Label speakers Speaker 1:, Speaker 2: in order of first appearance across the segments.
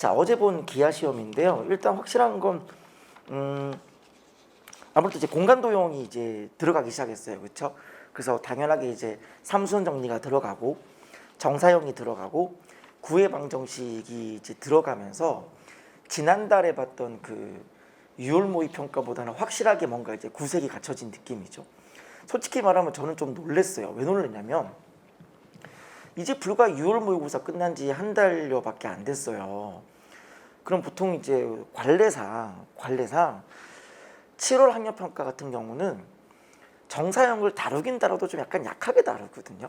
Speaker 1: 자, 어제 본 기하 시험인데요. 일단 확실한 건 아무래도 이제 공간 도형이 이제 들어가기 시작했어요. 그렇죠? 그래서 당연하게 이제 삼수원 정리가 들어가고 정사형이 들어가고 구해 방정식이 이제 들어가면서 지난달에 봤던 그 유월 모의 평가보다는 확실하게 뭔가 이제 구색이 갖춰진 느낌이죠. 솔직히 말하면 저는 좀 놀랐어요. 왜 놀랐냐면 이제 불과 6월 모의고사 끝난 지 한 달여밖에 안 됐어요. 그럼 보통 이제 관례상 7월 학력평가 같은 경우는 정사형을 다루긴 다뤄도 좀 약간 약하게 다루거든요.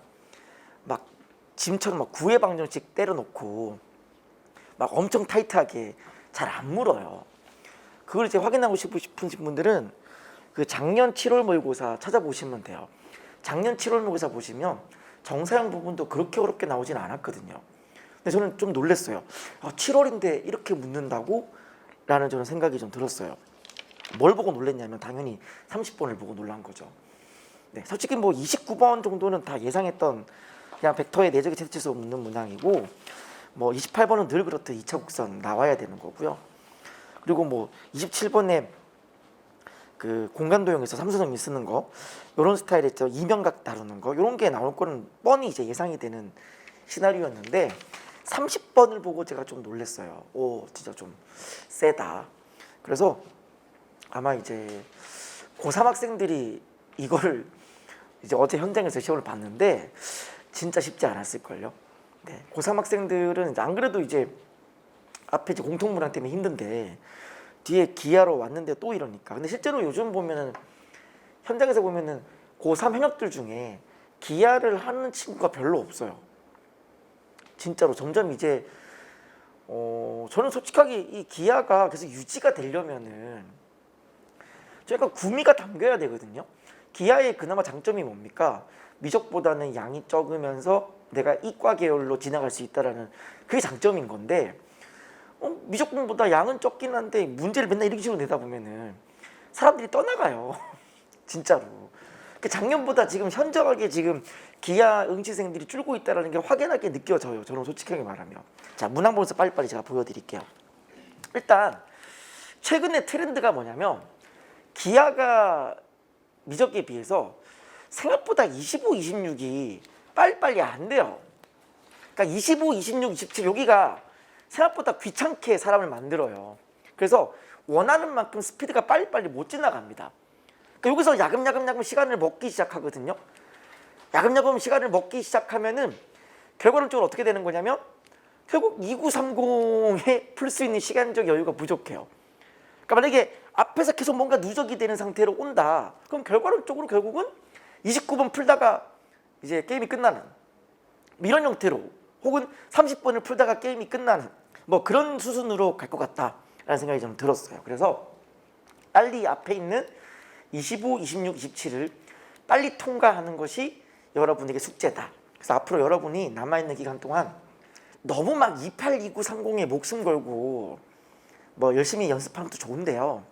Speaker 1: 막 지금처럼 막 구해 방정식 때려놓고 막 엄청 타이트하게 잘 안 물어요. 그걸 이제 확인하고 싶으신 분들은 그 작년 7월 모의고사 찾아보시면 돼요. 작년 7월 모의고사 보시면 정사형 부분도 그렇게 어렵게 나오진 않았거든요. 근데 저는 좀 놀랐어요. 7월인데 이렇게 묻는다고? 라는 저는 생각이 좀 들었어요. 뭘 보고 놀랐냐면 당연히 30번을 보고 놀란 거죠. 네, 솔직히 뭐 29번 정도는 다 예상했던 그냥 벡터의 내적의 최대치수 묻는 문항이고 뭐 28번은 늘 그렇듯 2차 곡선 나와야 되는 거고요. 그리고 뭐 27번에 그 공간도형에서 삼수정리 쓰는 거 이런 스타일의 이면각 다루는 거 이런 게 나올 거는 뻔히 이제 예상이 되는 시나리오였는데 30번을 보고 제가 좀 놀랐어요. 오, 진짜 좀 세다. 그래서 아마 이제 고3 학생들이 이거를 이제 어제 현장에서 시험을 봤는데 진짜 쉽지 않았을걸요. 네, 고3 학생들은 이제 안 그래도 이제 앞에 이제 공통문항 때문에 힘든데 뒤에 기하로 왔는데 또 이러니까. 근데 실제로 요즘 보면은 현장에서 보면은 고3 현역들 중에 기하를 하는 친구가 별로 없어요. 진짜로 점점 이제 저는 솔직하게 이 기하가 계속 유지가 되려면은 약간 구미가 담겨야 되거든요. 기하의 그나마 장점이 뭡니까? 미적보다는 양이 적으면서 내가 이과 계열로 지나갈 수 있다라는 그게 장점인 건데 미적분보다 양은 적긴 한데 문제를 맨날 이렇게 식으로 내다 보면은 사람들이 떠나가요. 진짜로. 작년보다 지금 현저하게 지금 기하 응시생들이 줄고 있다는 게 확연하게 느껴져요. 저는 솔직하게 말하면. 자, 문항 보면서 빨리빨리 제가 보여드릴게요. 일단 최근의 트렌드가 뭐냐면 기하가 미적에 비해서 생각보다 25, 26이 빨리빨리 안 돼요. 그러니까 25, 26, 27 여기가 생각보다 귀찮게 사람을 만들어요. 그래서 원하는 만큼 스피드가 빨리빨리 못 지나갑니다. 그러니까 여기서 야금야금 시간을 먹기 시작하거든요. 야금야금 시간을 먹기 시작하면은 결과론적으로 어떻게 되는 거냐면 결국 2930에 풀 수 있는 시간적 여유가 부족해요. 그러니까 만약에 앞에서 계속 뭔가 누적이 되는 상태로 온다. 그럼 결과론적으로 결국은 29번 풀다가 이제 게임이 끝나는 이런 형태로 혹은 30번을 풀다가 게임이 끝나는 뭐 그런 수순으로 갈 것 같다라는 생각이 좀 들었어요. 그래서 빨리 앞에 있는 25, 26, 27을 빨리 통과하는 것이 여러분에게 숙제다. 그래서 앞으로 여러분이 남아있는 기간 동안 너무 막 28, 29, 30에 목숨 걸고 뭐 열심히 연습하는 것도 좋은데요.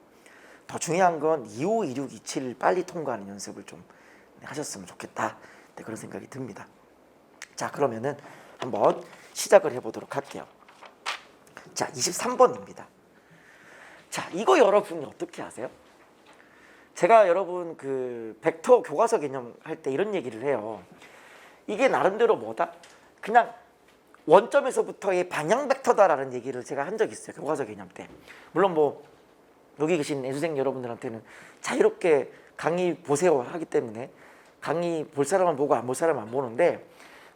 Speaker 1: 더 중요한 건 25, 26, 27을 빨리 통과하는 연습을 좀 하셨으면 좋겠다. 네, 그런 생각이 듭니다. 자, 그러면은 한번 시작을 해보도록 할게요. 자, 23번입니다. 자, 이거 여러분이 어떻게 아세요? 제가 여러분 그 벡터 교과서 개념 할 때 이런 얘기를 해요. 이게 나름대로 뭐다? 그냥 원점에서부터의 방향 벡터다라는 얘기를 제가 한 적이 있어요. 교과서 개념 때. 물론 뭐 여기 계신 애수생 여러분들한테는 자유롭게 강의 보세요 하기 때문에 강의 볼 사람은 보고 안 볼 사람은 안 보는데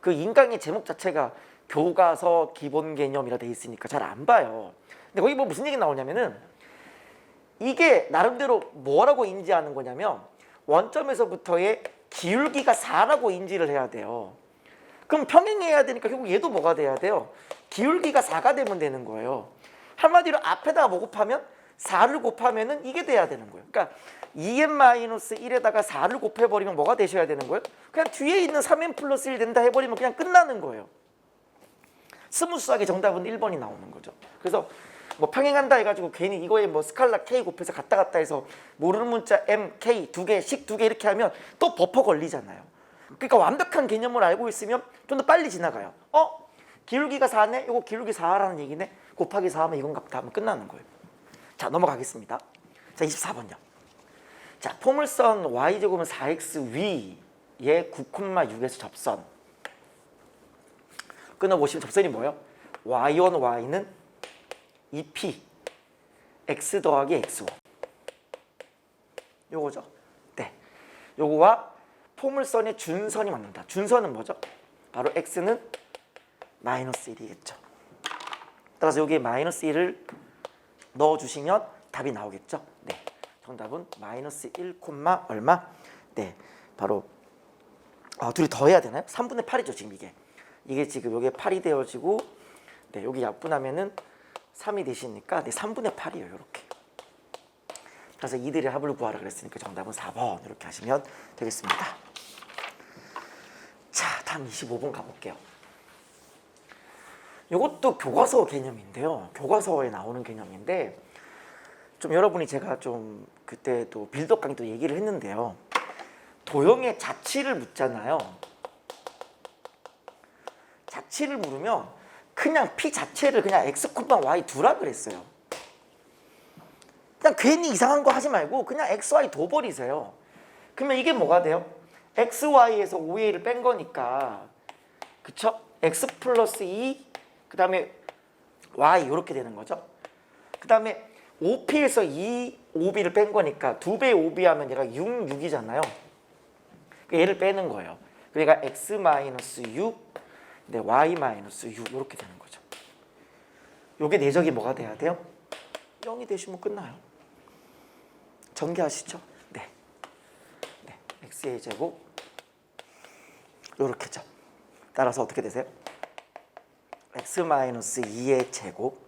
Speaker 1: 그 인강의 제목 자체가 교과서 기본 개념이라 돼 있으니까 잘 안 봐요. 근데 거기 뭐 무슨 얘기 나오냐면은 이게 나름대로 뭐라고 인지하는 거냐면 원점에서부터의 기울기가 4라고 인지를 해야 돼요. 그럼 평행해야 되니까 결국 얘도 뭐가 돼야 돼요? 기울기가 4가 되면 되는 거예요. 한마디로 앞에다가 뭐 곱하면 4를 곱하면은 이게 돼야 되는 거예요. 그러니까 2n-1에다가 4를 곱해버리면 뭐가 되셔야 되는 거예요? 그냥 뒤에 있는 3n 플러스 1 된다 해버리면 그냥 끝나는 거예요. 스무스하게 정답은 1번이 나오는 거죠. 그래서 뭐 평행한다 해가지고 괜히 이거에 뭐 스칼라 K 곱해서 갔다 갔다 해서 모르는 문자 M, K 두 개, 식 두 개 이렇게 하면 또 버퍼 걸리잖아요. 그러니까 완벽한 개념을 알고 있으면 좀 더 빨리 지나가요. 기울기가 4네? 이거 기울기 4라는 얘기네? 곱하기 4 하면 이건 같다 하면 끝나는 거예요. 자, 넘어가겠습니다. 자, 24번요. 자, 포물선 y제곱은 4x 위에 9,6에서 접선. 끊어보시면 접선이 뭐예요? y1, y는 2p x 더하기 x5 요거죠. 네, 요거와 포물선의 준선이 맞는다. 준선은 뭐죠? 바로 x는 마이너스 1이겠죠. 따라서 여기에 마이너스 1을 넣어주시면 답이 나오겠죠. 네, 정답은 마이너스 1, 얼마? 네, 바로 둘이 더해야 되나요? 3분의 8이죠 지금 이게 지금 여기에 8이 되어지고 네, 여기 약분하면은 3이 되시니까 네, 3분의 8이에요 이렇게. 그래서 이들의 합을 구하라 그랬으니까 정답은 4번 이렇게 하시면 되겠습니다. 자, 다음 25번 가볼게요. 이것도 교과서 개념인데요. 교과서에 나오는 개념인데 좀 여러분이 제가 좀 그때도 빌드업 강의도 얘기를 했는데요. 도형의 자취를 묻잖아요. 자취를 물으면 그냥 p 자체를 그냥 x, y 두라 그랬어요. 그냥 괜히 이상한 거 하지 말고 그냥 x, y 둬버리세요. 그러면 이게 뭐가 돼요? x, y에서 5a를 뺀 거니까 그쵸? x 플러스 2 그 다음에 y 이렇게 되는 거죠. 그 다음에 5p에서 2, 5b를 뺀 거니까 2배의 5b 하면 얘가 6, 6이잖아요. 얘를 빼는 거예요. 그러니까 x 마이너스 6, 네, y-6 이렇게 되는 거죠. 요게 내적이 뭐가 돼야 돼요? 0이 되시면 끝나요. 전개하시죠. 네, x의 제곱 요렇게죠. 따라서 어떻게 되세요? x-2의 제곱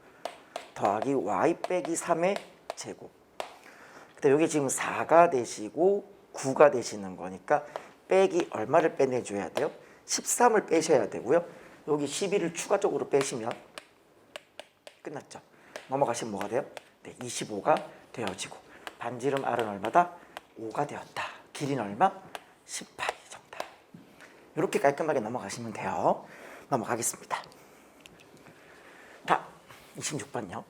Speaker 1: 더하기 y 빼기 3의 제곱. 근데 여기 지금 4가 되시고 9가 되시는 거니까 빼기 얼마를 빼내줘야 돼요? 13을 빼셔야 되고요. 여기 11을 추가적으로 빼시면 끝났죠. 넘어가시면 뭐가 돼요? 네, 25가 되어지고 반지름 R은 얼마다? 5가 되었다. 길이는 얼마? 18이 정답. 이렇게 깔끔하게 넘어가시면 돼요. 넘어가겠습니다. 다 26번요.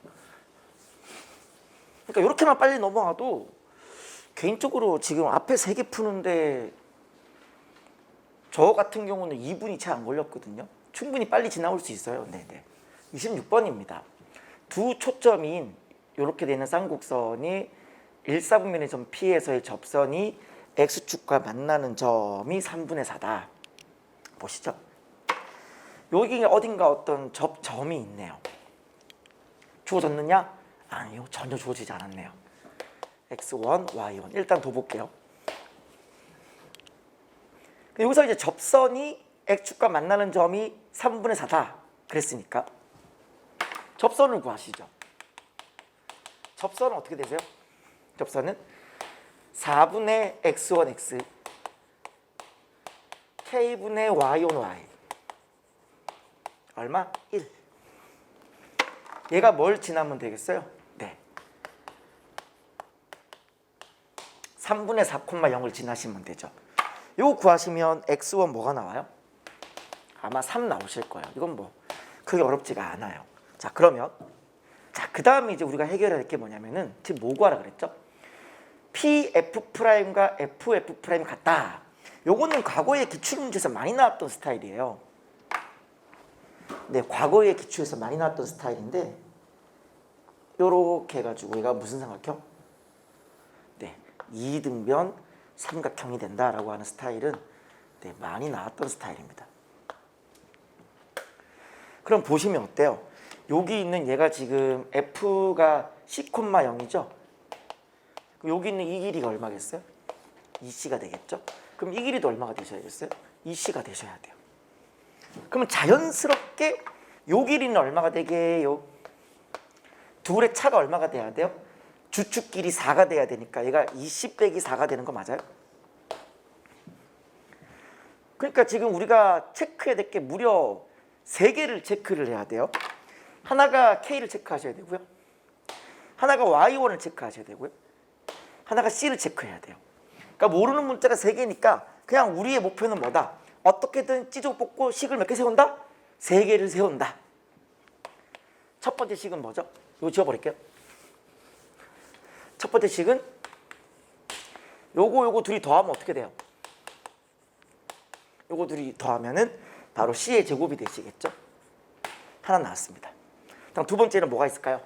Speaker 1: 그러니까 이렇게만 빨리 넘어가도 개인적으로 지금 앞에 3개 푸는데 저 같은 경우는 2분이 채 안 걸렸거든요. 충분히 빨리 지나올 수 있어요. 네네. 26번입니다. 두 초점인 이렇게 되는 쌍곡선이 1, 4분면의 점 P에서의 접선이 X축과 만나는 점이 3분의 4다. 보시죠. 여기 어딘가 어떤 접점이 있네요. 주어졌느냐? 아니요. 전혀 주어지지 않았네요. X1, Y1. 일단 둬볼게요. 여기서 이제 접선이 X축과 만나는 점이 3분의 4다 그랬으니까 접선을 구하시죠. 접선은 어떻게 되세요? 접선은 4분의 X1, X K분의 Y1, Y 얼마? 1. 얘가 뭘 지나면 되겠어요? 네, 3분의 4,0을 지나시면 되죠. 이거 구하시면 X1 뭐가 나와요? 아마 3 나오실 거예요. 이건 뭐 크게 어렵지가 않아요. 자, 그러면 그 다음에 이제 우리가 해결해야 할 게 뭐냐면은 지금 뭐 구하라 그랬죠? PF'과 FF' 같다. 요거는 과거의 기출문제에서 많이 나왔던 스타일이에요. 네, 과거의 기출에서 많이 나왔던 스타일인데 요렇게 해가지고 얘가 무슨 삼각형? 네, 2등변 삼각형이 된다라고 하는 스타일은 네, 많이 나왔던 스타일입니다. 그럼 보시면 어때요? 여기 있는 얘가 지금 F가 C,0이죠? 여기 있는 이 길이가 얼마겠어요? 2C가 되겠죠? 그럼 이 길이도 얼마가 되셔야겠어요? 2C가 되셔야 돼요. 그러면 자연스럽게 요 길이는 얼마가 되게요? 둘의 차가 얼마가 돼야 돼요? 주축 길이 4가 돼야 되니까 얘가 2C 빼기 4가 되는 거 맞아요? 그러니까 지금 우리가 체크해야 될 게 무려 3개를 체크를 해야 돼요. 하나가 K를 체크하셔야 되고요. 하나가 Y1을 체크하셔야 되고요. 하나가 C를 체크해야 돼요. 그러니까 모르는 문자가 3개니까 그냥 우리의 목표는 뭐다? 어떻게든 찌조 뽑고 식을 몇 개 세운다? 3개를 세운다. 첫 번째 식은 뭐죠? 이거 지워버릴게요. 첫 번째 식은 요거 둘이 더하면 어떻게 돼요? 요거 둘이 더하면은 바로 C의 제곱이 되시겠죠? 하나 나왔습니다. 다음 두 번째는 뭐가 있을까요?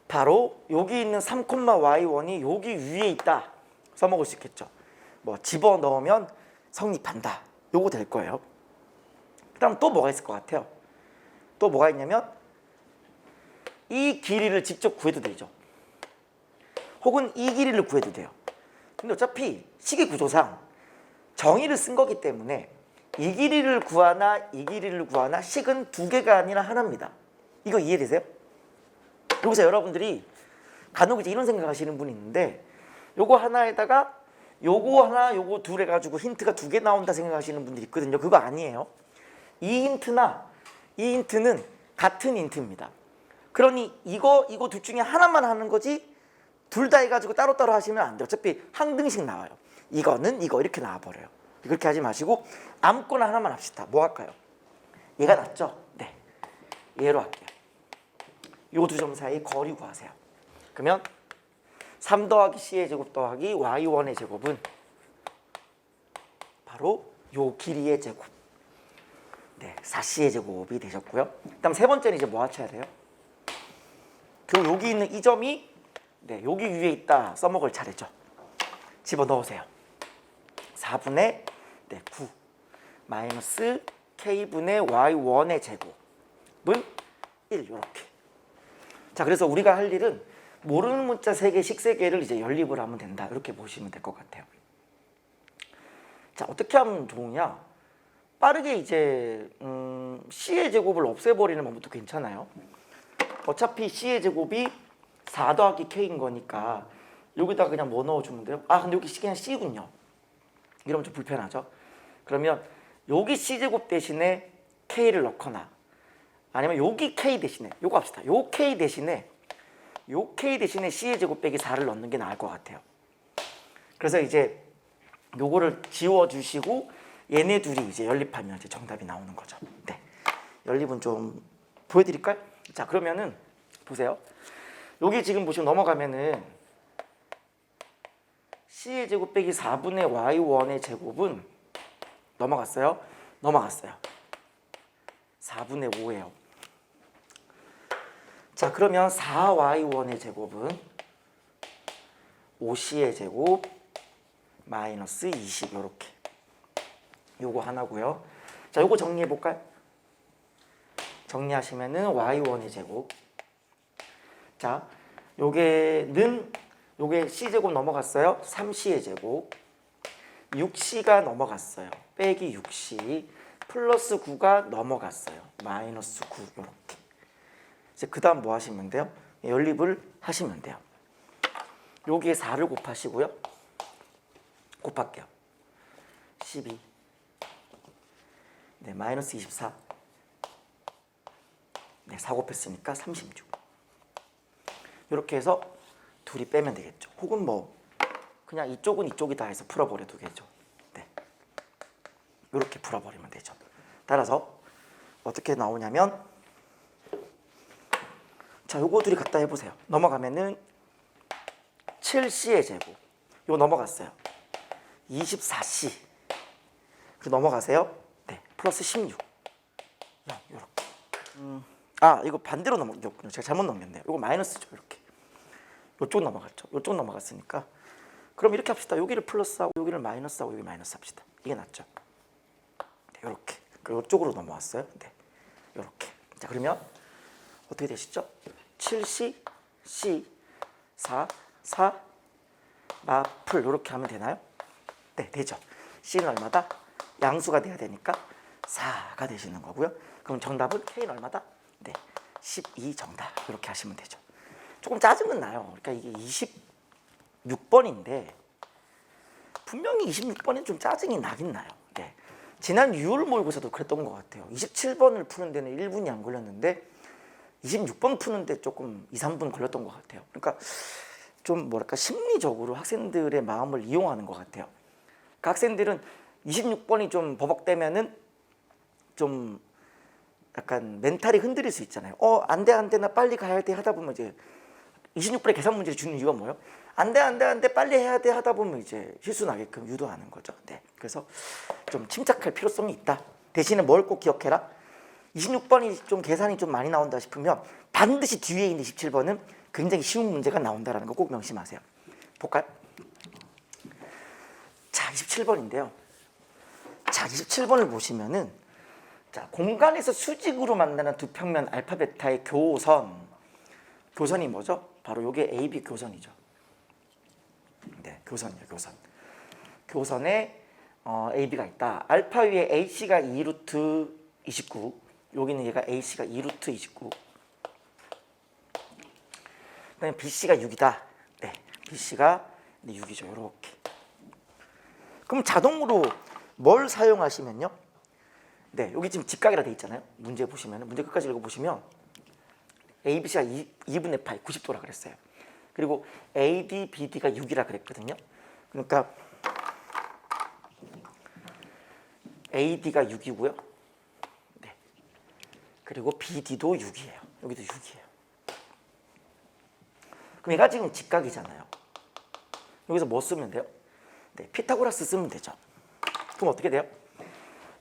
Speaker 1: 바로 여기 있는 3,y1이 여기 위에 있다 써먹을 수 있겠죠. 뭐 집어넣으면 성립한다. 요거 될 거예요. 그 다음 또 뭐가 있을 것 같아요? 또 뭐가 있냐면 이 길이를 직접 구해도 되죠. 혹은 이 길이를 구해도 돼요. 근데 어차피 식의 구조상 정의를 쓴 거기 때문에 이 길이를 구하나 이 길이를 구하나 식은 두 개가 아니라 하나입니다. 이거 이해되세요? 여기서 여러분들이 간혹 이제 이런 생각하시는 분이 있는데 요거 하나에다가 요거 하나 요거 둘 해가지고 힌트가 두 개 나온다 생각하시는 분들이 있거든요. 그거 아니에요. 이 힌트나 이 힌트는 같은 힌트입니다. 그러니 이거 둘 중에 하나만 하는 거지 둘 다 해가지고 따로따로 하시면 안 돼요. 어차피 한 등씩 나와요. 이거는 이거 이렇게 나와버려요. 그렇게 하지 마시고 아무거나 하나만 합시다. 뭐 할까요? 얘가 낫죠? 네, 얘로 할게요. 요 두 점 사이 거리 구하세요. 그러면 3 더하기 C의 제곱 더하기 Y1의 제곱은 바로 요 길이의 제곱. 네, 4C의 제곱이 되셨고요. 그다음 세 번째는 이제 뭐 하셔야 돼요? 여기 있는 이 점이 네, 여기 위에 있다 써먹을 차례죠. 집어넣으세요. 4분의 9 마이너스 K분의 Y1의 제곱은 1 이렇게. 자, 그래서 우리가 할 일은 모르는 문자 3개, 식 3개를 이제 연립을 하면 된다. 이렇게 보시면 될 것 같아요. 자, 어떻게 하면 좋으냐? 빠르게 이제 C의 제곱을 없애버리는 방법도 괜찮아요. 어차피 C의 제곱이 4 더하기 K인 거니까 여기다가 그냥 뭐 넣어주면 돼요? 아, 근데 여기 그냥 C군요. 이러면 좀 불편하죠? 그러면 여기 C제곱 대신에 K를 넣거나 아니면 여기 K 대신에 요거 합시다. 요 K 대신에 C의 제곱 빼기 4를 넣는 게 나을 것 같아요. 그래서 이제 요거를 지워주시고 얘네 둘이 이제 연립하면 이제 정답이 나오는 거죠. 네, 연립은 좀 보여드릴까요? 자, 그러면은 보세요. 여기 지금 보시면 넘어가면은 C의 제곱 빼기 4분의 Y1의 제곱은 넘어갔어요? 넘어갔어요. 4분의 5예요. 자, 그러면 4Y1의 제곱은 5C의 제곱 마이너스 20 이렇게. 요거 하나고요. 자, 요거 정리해 볼까요? 정리하시면은 Y1의 제곱. 자, 요게 C제곱 넘어갔어요. 3C의 제곱. 6C가 넘어갔어요. 빼기 6C. 플러스 9가 넘어갔어요. 마이너스 9 이렇게. 이제 그 다음 뭐 하시면 돼요? 연립을 하시면 돼요. 여기에 4를 곱하시고요. 곱할게요. 12. 네, 마이너스 24. 네, 4 곱했으니까 36. 이렇게 해서 둘이 빼면 되겠죠. 혹은 뭐 그냥 이쪽은 이쪽이다 해서 풀어버려도 되죠. 네, 이렇게 풀어버리면 되죠. 따라서 어떻게 나오냐면 자, 요거 둘이 갖다 해보세요. 넘어가면은 7C의 제곱. 요거 넘어갔어요. 24C. 그 넘어가세요. 네, 플러스 16. 요렇게. 아, 이거 반대로 넘어갔군요. 제가 잘못 넘겼네요. 이거 마이너스죠. 이렇게. 요쪽 넘어갔죠. 요쪽 넘어갔으니까. 그럼 이렇게 합시다. 여기를 플러스하고 여기를 마이너스하고 여기 마이너스 합시다. 이게 낫죠. 네, 요렇게. 그리고 요쪽으로 넘어왔어요. 네, 요렇게. 자, 그러면 어떻게 되시죠? 7C, C, 4, 4, 마플 이렇게 하면 되나요? 네, 되죠. C는 얼마다? 양수가 돼야 되니까 4가 되시는 거고요. 그럼 정답은 K는 얼마다? 네, 12 정답. 이렇게 하시면 되죠. 조금 짜증은 나요. 그러니까 이게 26번인데 분명히 26번엔 좀 짜증이 나긴 나요. 네. 지난 6월 모의고사도 그랬던 것 같아요. 27번을 푸는 데는 1분이 안 걸렸는데 26번 푸는데 조금 2, 3분 걸렸던 것 같아요. 그러니까 좀 뭐랄까 심리적으로 학생들의 마음을 이용하는 것 같아요. 그러니까 학생들은 26번이 좀 버벅대면은 좀 약간 멘탈이 흔들릴 수 있잖아요. 안 돼, 안 돼, 나 빨리 가야 돼 하다 보면 이제 26번의 계산 문제를 주는 이유가 뭐예요? 안 돼, 안 돼, 안 돼, 빨리 해야 돼 하다 보면 이제 실수 나게끔 유도하는 거죠. 네. 그래서 좀 침착할 필요성이 있다. 대신에 뭘 꼭 기억해라? 26번이 좀 계산이 좀 많이 나온다 싶으면 반드시 뒤에 있는 17번은 굉장히 쉬운 문제가 나온다는 거 꼭 명심하세요. 볼까요? 자, 27번인데요. 자, 27번을 보시면은 자, 공간에서 수직으로 만나는 두 평면 알파 베타의 교선이 뭐죠? 바로 요게 AB 교선이죠. 네, 교선이요, 교선. 교선에 AB가 있다. 알파 위에 AC가 2루트 29, 여기는 얘가 AC가 2루트 29. 그다음에 BC가 6이다. 네, BC가 6이죠. 이렇게. 그럼 자동으로 뭘 사용하시면요? 네, 여기 지금 직각이라 돼 있잖아요. 문제 보시면 문제 끝까지 읽어보시면 ABC가 2분의 파이 90도라 그랬어요. 그리고 AD, BD가 6이라 그랬거든요. 그러니까 AD가 6이고요. 네. 그리고 BD도 6이에요. 여기도 6이에요. 그럼 얘가 지금 직각이잖아요. 여기서 뭐 쓰면 돼요? 네, 피타고라스 쓰면 되죠. 그럼 어떻게 돼요?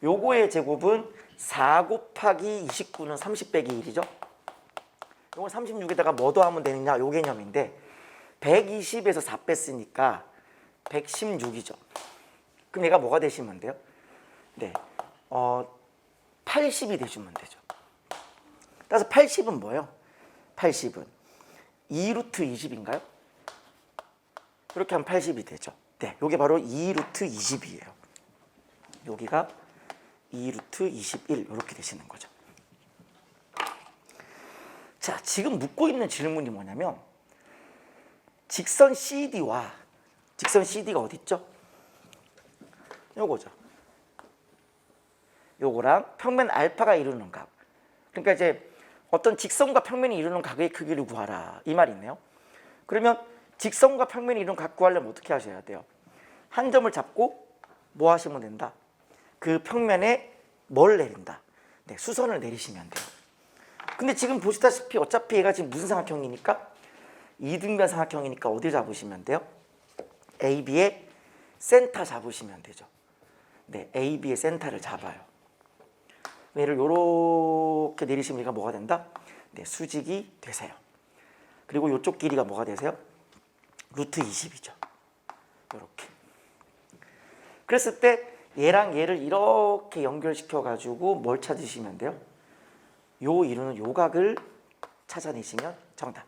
Speaker 1: 요거의 제곱은 4 곱하기 29는 30 빼기 1이죠. 요걸 36에다가 뭐 더하면 되느냐 요 개념인데 120에서 4 뺐으니까 116이죠. 그럼 얘가 뭐가 되시면 돼요? 네, 80이 되시면 되죠. 따라서 80은 뭐예요? 80은 2루트 20인가요? 그렇게 하면 80이 되죠. 네, 요게 바로 2루트 20이에요. 여기가 2루트 21 이렇게 되시는 거죠. 자, 지금 묻고 있는 질문이 뭐냐면 직선 CD가 어디 있죠? 요거죠. 요거랑 평면 알파가 이루는 각. 그러니까 이제 어떤 직선과 평면이 이루는 각의 크기를 구하라 이 말이네요. 그러면 직선과 평면이 이루는 각 구하려면 어떻게 하셔야 돼요? 한 점을 잡고 뭐 하시면 된다? 그 평면에 뭘 내린다? 네, 수선을 내리시면 돼요. 근데 지금 보시다시피 어차피 얘가 지금 무슨 삼각형이니까? 이등변 삼각형이니까 어디 잡으시면 돼요? AB의 센터 잡으시면 되죠. 네, AB의 센터를 잡아요. 얘를 요렇게 내리시면 얘가 뭐가 된다? 네, 수직이 되세요. 그리고 요쪽 길이가 뭐가 되세요? 루트 20이죠. 요렇게. 그랬을 때 얘랑 얘를 이렇게 연결시켜 가지고 뭘 찾으시면 돼요? 요 이루는 요각을 찾아내시면 정답.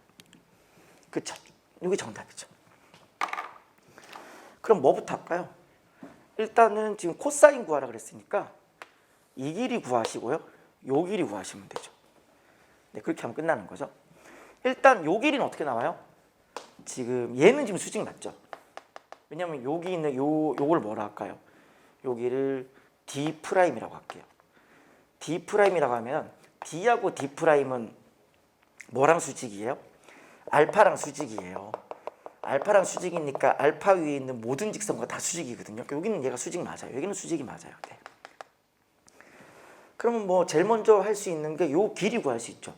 Speaker 1: 그쵸? 이게 정답이죠. 그럼 뭐부터 할까요? 일단은 지금 코사인 구하라 그랬으니까 이 길이 구하시고요. 요 길이 구하시면 되죠. 네, 그렇게 하면 끝나는 거죠. 일단 요 길이는 어떻게 나와요? 지금 얘는 지금 수직 맞죠? 왜냐면 여기 있는 요걸 뭐라 할까요? 여기를 D'이라고 할게요. D'이라고 하면 D하고 D'은 뭐랑 수직이에요? 알파랑 수직이에요. 알파랑 수직이니까 알파 위에 있는 모든 직선과 다 수직이거든요. 여기는 얘가 수직 맞아요. 여기는 수직이 맞아요. 네. 그러면 뭐 제일 먼저 할 수 있는 게 요 길이 구할 수 있죠.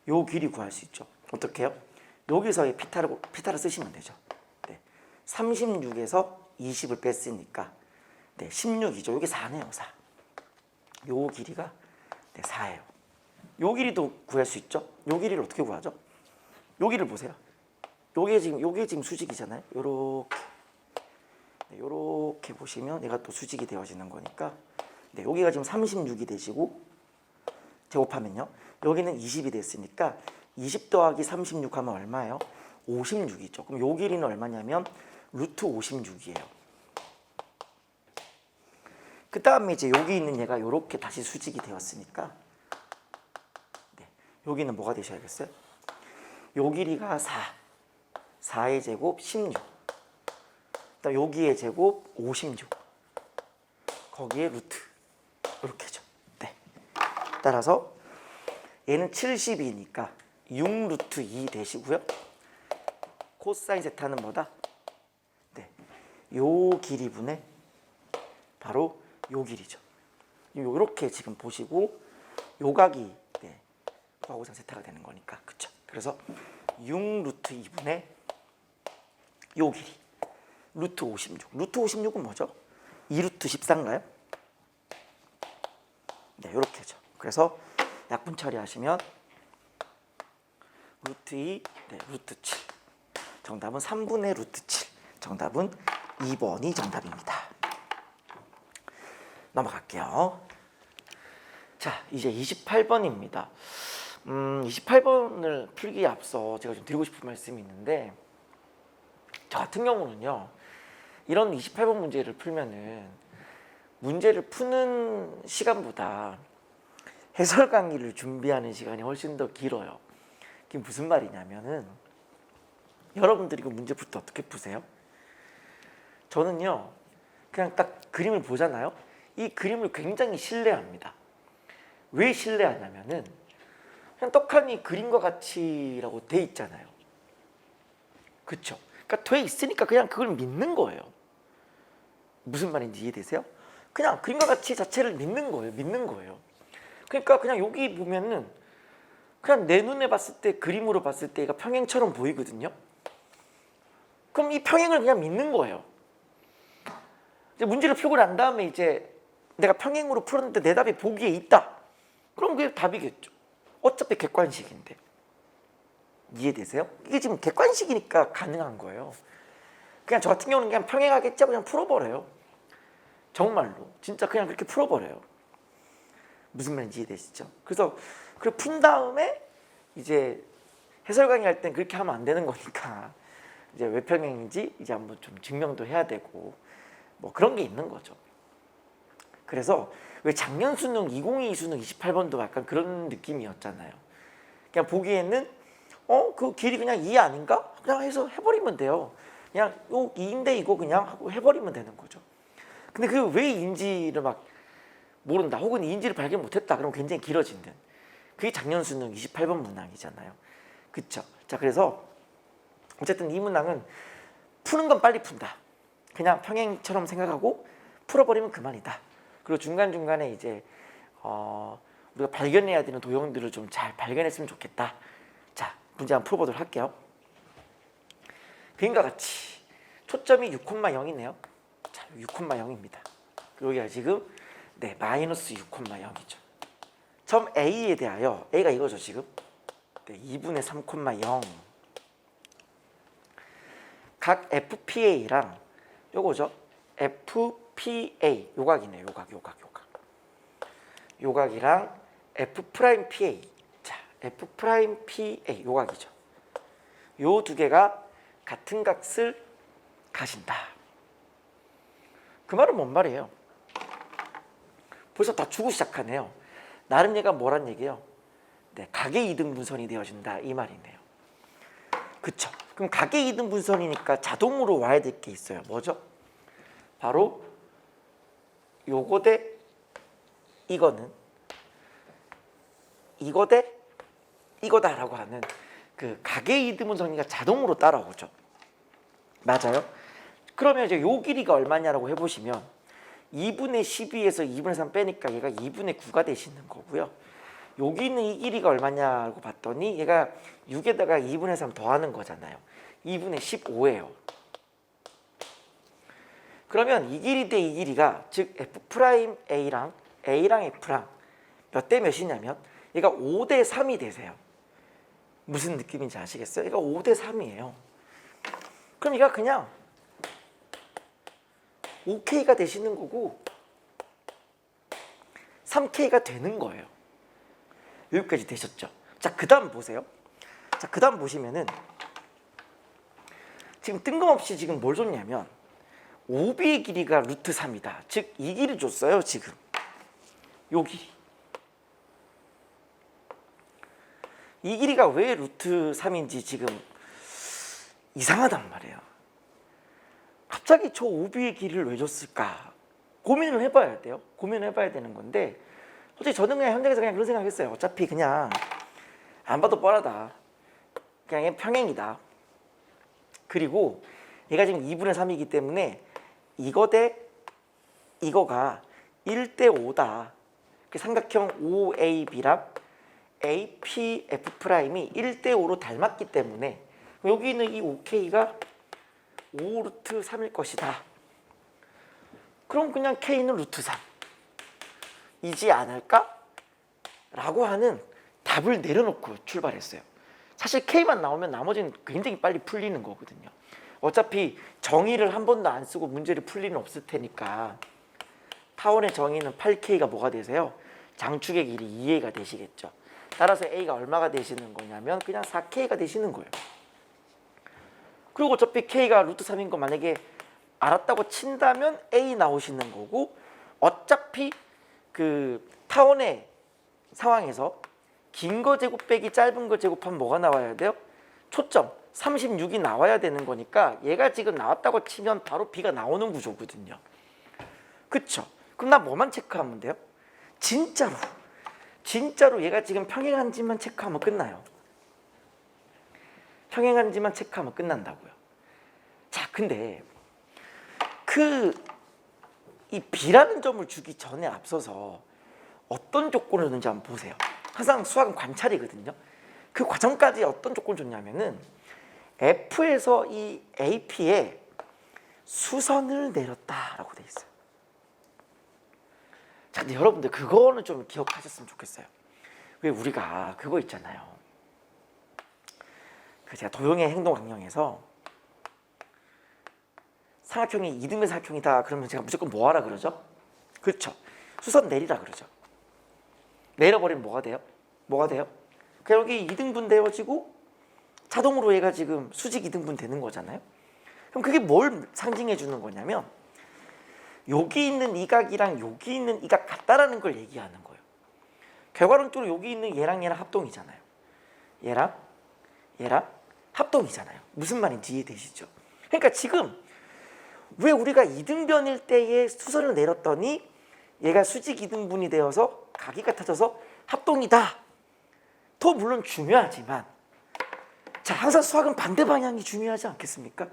Speaker 1: 요 길이 구할 수 있죠. 어떻게 해요? 여기서의 피타를 쓰시면 되죠. 네. 36에서 20을 뺐으니까 네, 16이죠. 여기 4네요. 4. 요 길이가 네, 4예요. 요 길이도 구할 수 있죠. 요 길이를 어떻게 구하죠? 요 길을 보세요. 요게 지금 수직이잖아요. 요렇게. 네, 요렇게 보시면 얘가 또 수직이 되어지는 거니까 네, 여기가 지금 36이 되시고 제곱하면요. 여기는 20이 됐으니까 20 더하기 36 하면 얼마예요? 56이죠. 그럼 요 길이는 얼마냐면 루트 56이에요. 그 다음에 이제 여기 있는 얘가 요렇게 다시 수직이 되었으니까 네, 여기는 뭐가 되셔야겠어요? 요 길이가 4의 제곱 16. 그다음 여기의 제곱 56. 거기에 루트 이렇게죠. 네. 따라서 얘는 70이니까 6루트 2 되시고요. 코사인 세타는 뭐다? 네. 요 길이분의 바로 요 길이죠. 요렇게 지금 보시고 요각이 네, 구하고자 세타가 되는 거니까. 그쵸? 그래서 6 루트 2분의 요 길이 루트 56. 루트 56은 뭐죠? 2 루트 14인가요? 네, 이렇게죠. 그래서 약분 처리하시면 루트 2, 네, 루트 7. 정답은 3분의 루트 7. 정답은 2번이 정답입니다. 넘어갈게요. 자, 이제 28번입니다. 28번을 풀기에 앞서 제가 좀 드리고 싶은 말씀이 있는데, 저 같은 경우는요, 이런 28번 문제를 풀면은 문제를 푸는 시간보다 해설 강의를 준비하는 시간이 훨씬 더 길어요. 그게 무슨 말이냐면은, 여러분들이 그 문제 풀 때 어떻게 푸세요? 저는요, 그냥 딱 그림을 보잖아요. 이 그림을 굉장히 신뢰합니다. 왜 신뢰하냐면은 그냥 떡하니 그림과 같이라고 돼 있잖아요. 그쵸? 그러니까 돼 있으니까 그냥 그걸 믿는 거예요. 무슨 말인지 이해되세요? 그냥 그림과 같이 자체를 믿는 거예요. 믿는 거예요. 그러니까 그냥 여기 보면은 그냥 내 눈에 봤을 때, 그림으로 봤을 때 얘가 평행처럼 보이거든요. 그럼 이 평행을 그냥 믿는 거예요. 이제 문제를 풀고 난 다음에 이제 내가 평행으로 풀었는데 내 답이 보기에 있다. 그럼 그게 답이겠죠. 어차피 객관식인데. 이해되세요? 이게 지금 객관식이니까 가능한 거예요. 그냥 저 같은 경우는 그냥 평행하겠지 하고 그냥 풀어버려요. 정말로. 진짜 그냥 그렇게 풀어버려요. 무슨 말인지 이해되시죠? 그래서 그걸 푼 다음에 이제 해설 강의 할 땐 그렇게 하면 안 되는 거니까 이제 왜 평행인지 이제 한번 좀 증명도 해야 되고 뭐 그런 게 있는 거죠. 그래서 왜 작년 수능 2022 수능 28번도 약간 그런 느낌이었잖아요. 그냥 보기에는 그 길이 그냥 2 아닌가? 그냥 해서 해버리면 돼요. 그냥 요 2인데 이거 그냥 하고 해버리면 되는 거죠. 근데 그 왜 2인지를 막 모른다, 혹은 2인지를 발견 못했다 그러면 굉장히 길어진다. 그게 작년 수능 28번 문항이잖아요. 그쵸? 자, 그래서 어쨌든 이 문항은 푸는 건 빨리 푼다. 그냥 평행처럼 생각하고 풀어버리면 그만이다. 그리고 중간중간에 이제 우리가 발견해야 되는 도형들을 좀 잘 발견했으면 좋겠다. 자, 문제 한번 풀어보도록 할게요. 그림과 같이 초점이 6,0이네요. 자, 6,0입니다. 여기가 지금 네, 마이너스 6,0이죠. 점 A에 대하여, A가 이거죠 지금. 네, 2분의 3,0. 각 FPA랑 요거죠. FPA 요각이네요. 요각이랑 F'PA. 자, F'PA 요각이죠. 요 두 개가 같은 값을 가진다. 그 말은 뭔 말이에요? 벌써 다 주고 시작하네요. 나름 얘가 뭐란 얘기예요? 네, 각의 2등분선이 되어진다 이 말이네요. 그쵸? 그럼 각의 2등분선이니까 자동으로 와야 될 게 있어요. 뭐죠? 바로 요거 대 이거는 이거 대 이거다라고 하는 그 각의 2등분선이가 자동으로 따라오죠. 맞아요? 그러면 이제 요 길이가 얼마냐라고 해보시면 2분의 12에서 2분의 3 빼니까 얘가 2분의 9가 되시는 거고요. 여기는 이 길이가 얼마냐고 봤더니 얘가 6에다가 2분의 3 더하는 거잖아요. 2분의 15예요. 그러면 이 길이 대 이 길이가 즉 F'A랑 A랑 F랑 몇 대 몇이냐면 얘가 5대 3이 되세요. 무슨 느낌인지 아시겠어요? 얘가 5대 3이에요. 그럼 얘가 그냥 OK가 되시는 거고 3K가 되는 거예요. 여기까지 되셨죠? 자, 그 다음 보세요. 자, 그 다음 보시면은 지금 뜬금없이 지금 뭘 줬냐면 OB의 길이가 루트 3이다. 즉 이 길이 줬어요. 지금 요 길이. 이 길이가 왜 루트 3인지 지금 이상하단 말이에요. 갑자기 저 OB의 길이를 왜 줬을까? 고민을 해봐야 돼요. 고민을 해봐야 되는 건데 솔직히 저는 그냥 현장에서 그냥 그런 생각했어요. 어차피 그냥 안 봐도 뻔하다. 그냥 얘 평행이다. 그리고 얘가 지금 2분의 3이기 때문에 이거 대 이거가 1대 5다. 그 삼각형 OAB랑 APF'이 1대5로 닮았기 때문에 여기 있는 이 OK가 5 루트 3일 것이다. 그럼 그냥 K는 루트 3 이지 않을까? 라고 하는 답을 내려놓고 출발했어요. 사실 K만 나오면 나머지는 굉장히 빨리 풀리는 거거든요. 어차피 정의를 한 번도 안 쓰고 문제를 풀 리는 없을 테니까 타원의 정의는 8K가 뭐가 되세요? 장축의 길이 2A가 되시겠죠. 따라서 A가 얼마가 되시는 거냐면 그냥 4K가 되시는 거예요. 그리고 어차피 K가 루트 3인 거 만약에 알았다고 친다면 A 나오시는 거고, 어차피 그 타원의 상황에서 긴 거 제곱 빼기 짧은 거 제곱하면 뭐가 나와야 돼요? 초점 36이 나와야 되는 거니까 얘가 지금 나왔다고 치면 바로 B가 나오는 구조거든요. 그쵸? 그럼 나 뭐만 체크하면 돼요? 진짜로 얘가 지금 평행한지만 체크하면 끝나요. 평행한지만 체크하면 끝난다고요. 자, 근데 이 B라는 점을 주기 전에 앞서서 어떤 조건을 줬는지 한번 보세요. 항상 수학은 관찰이거든요. 그 과정까지 어떤 조건을 줬냐면은 F에서 이 AP에 수선을 내렸다라고 돼 있어요. 자, 근데 여러분들 그거는 좀 기억하셨으면 좋겠어요. 왜 우리가 그거 있잖아요. 그 제가 도형의 행동 강령에서 삼각형이 이등변 삼각형이다 그러면 제가 무조건 뭐 하라 그러죠? 그렇죠. 수선 내리라 그러죠. 내려버리면 뭐가 돼요? 그냥 여기 2등분 되어지고 자동으로 얘가 지금 수직 2등분 되는 거잖아요. 그럼 그게 뭘 상징해 주는 거냐면 여기 있는 이 각이랑 여기 있는 이 각 같다라는 걸 얘기하는 거예요. 결과론적으로 여기 있는 얘랑 합동이잖아요. 얘랑 합동이잖아요. 무슨 말인지 이해되시죠? 그러니까 지금 왜 우리가 2등변일 때에 수선을 내렸더니 얘가 수직 2등분이 되어서 각이 같아져서 합동이다. 더 물론 중요하지만, 자, 항상 수학은 반대 방향이 중요하지 않겠습니까?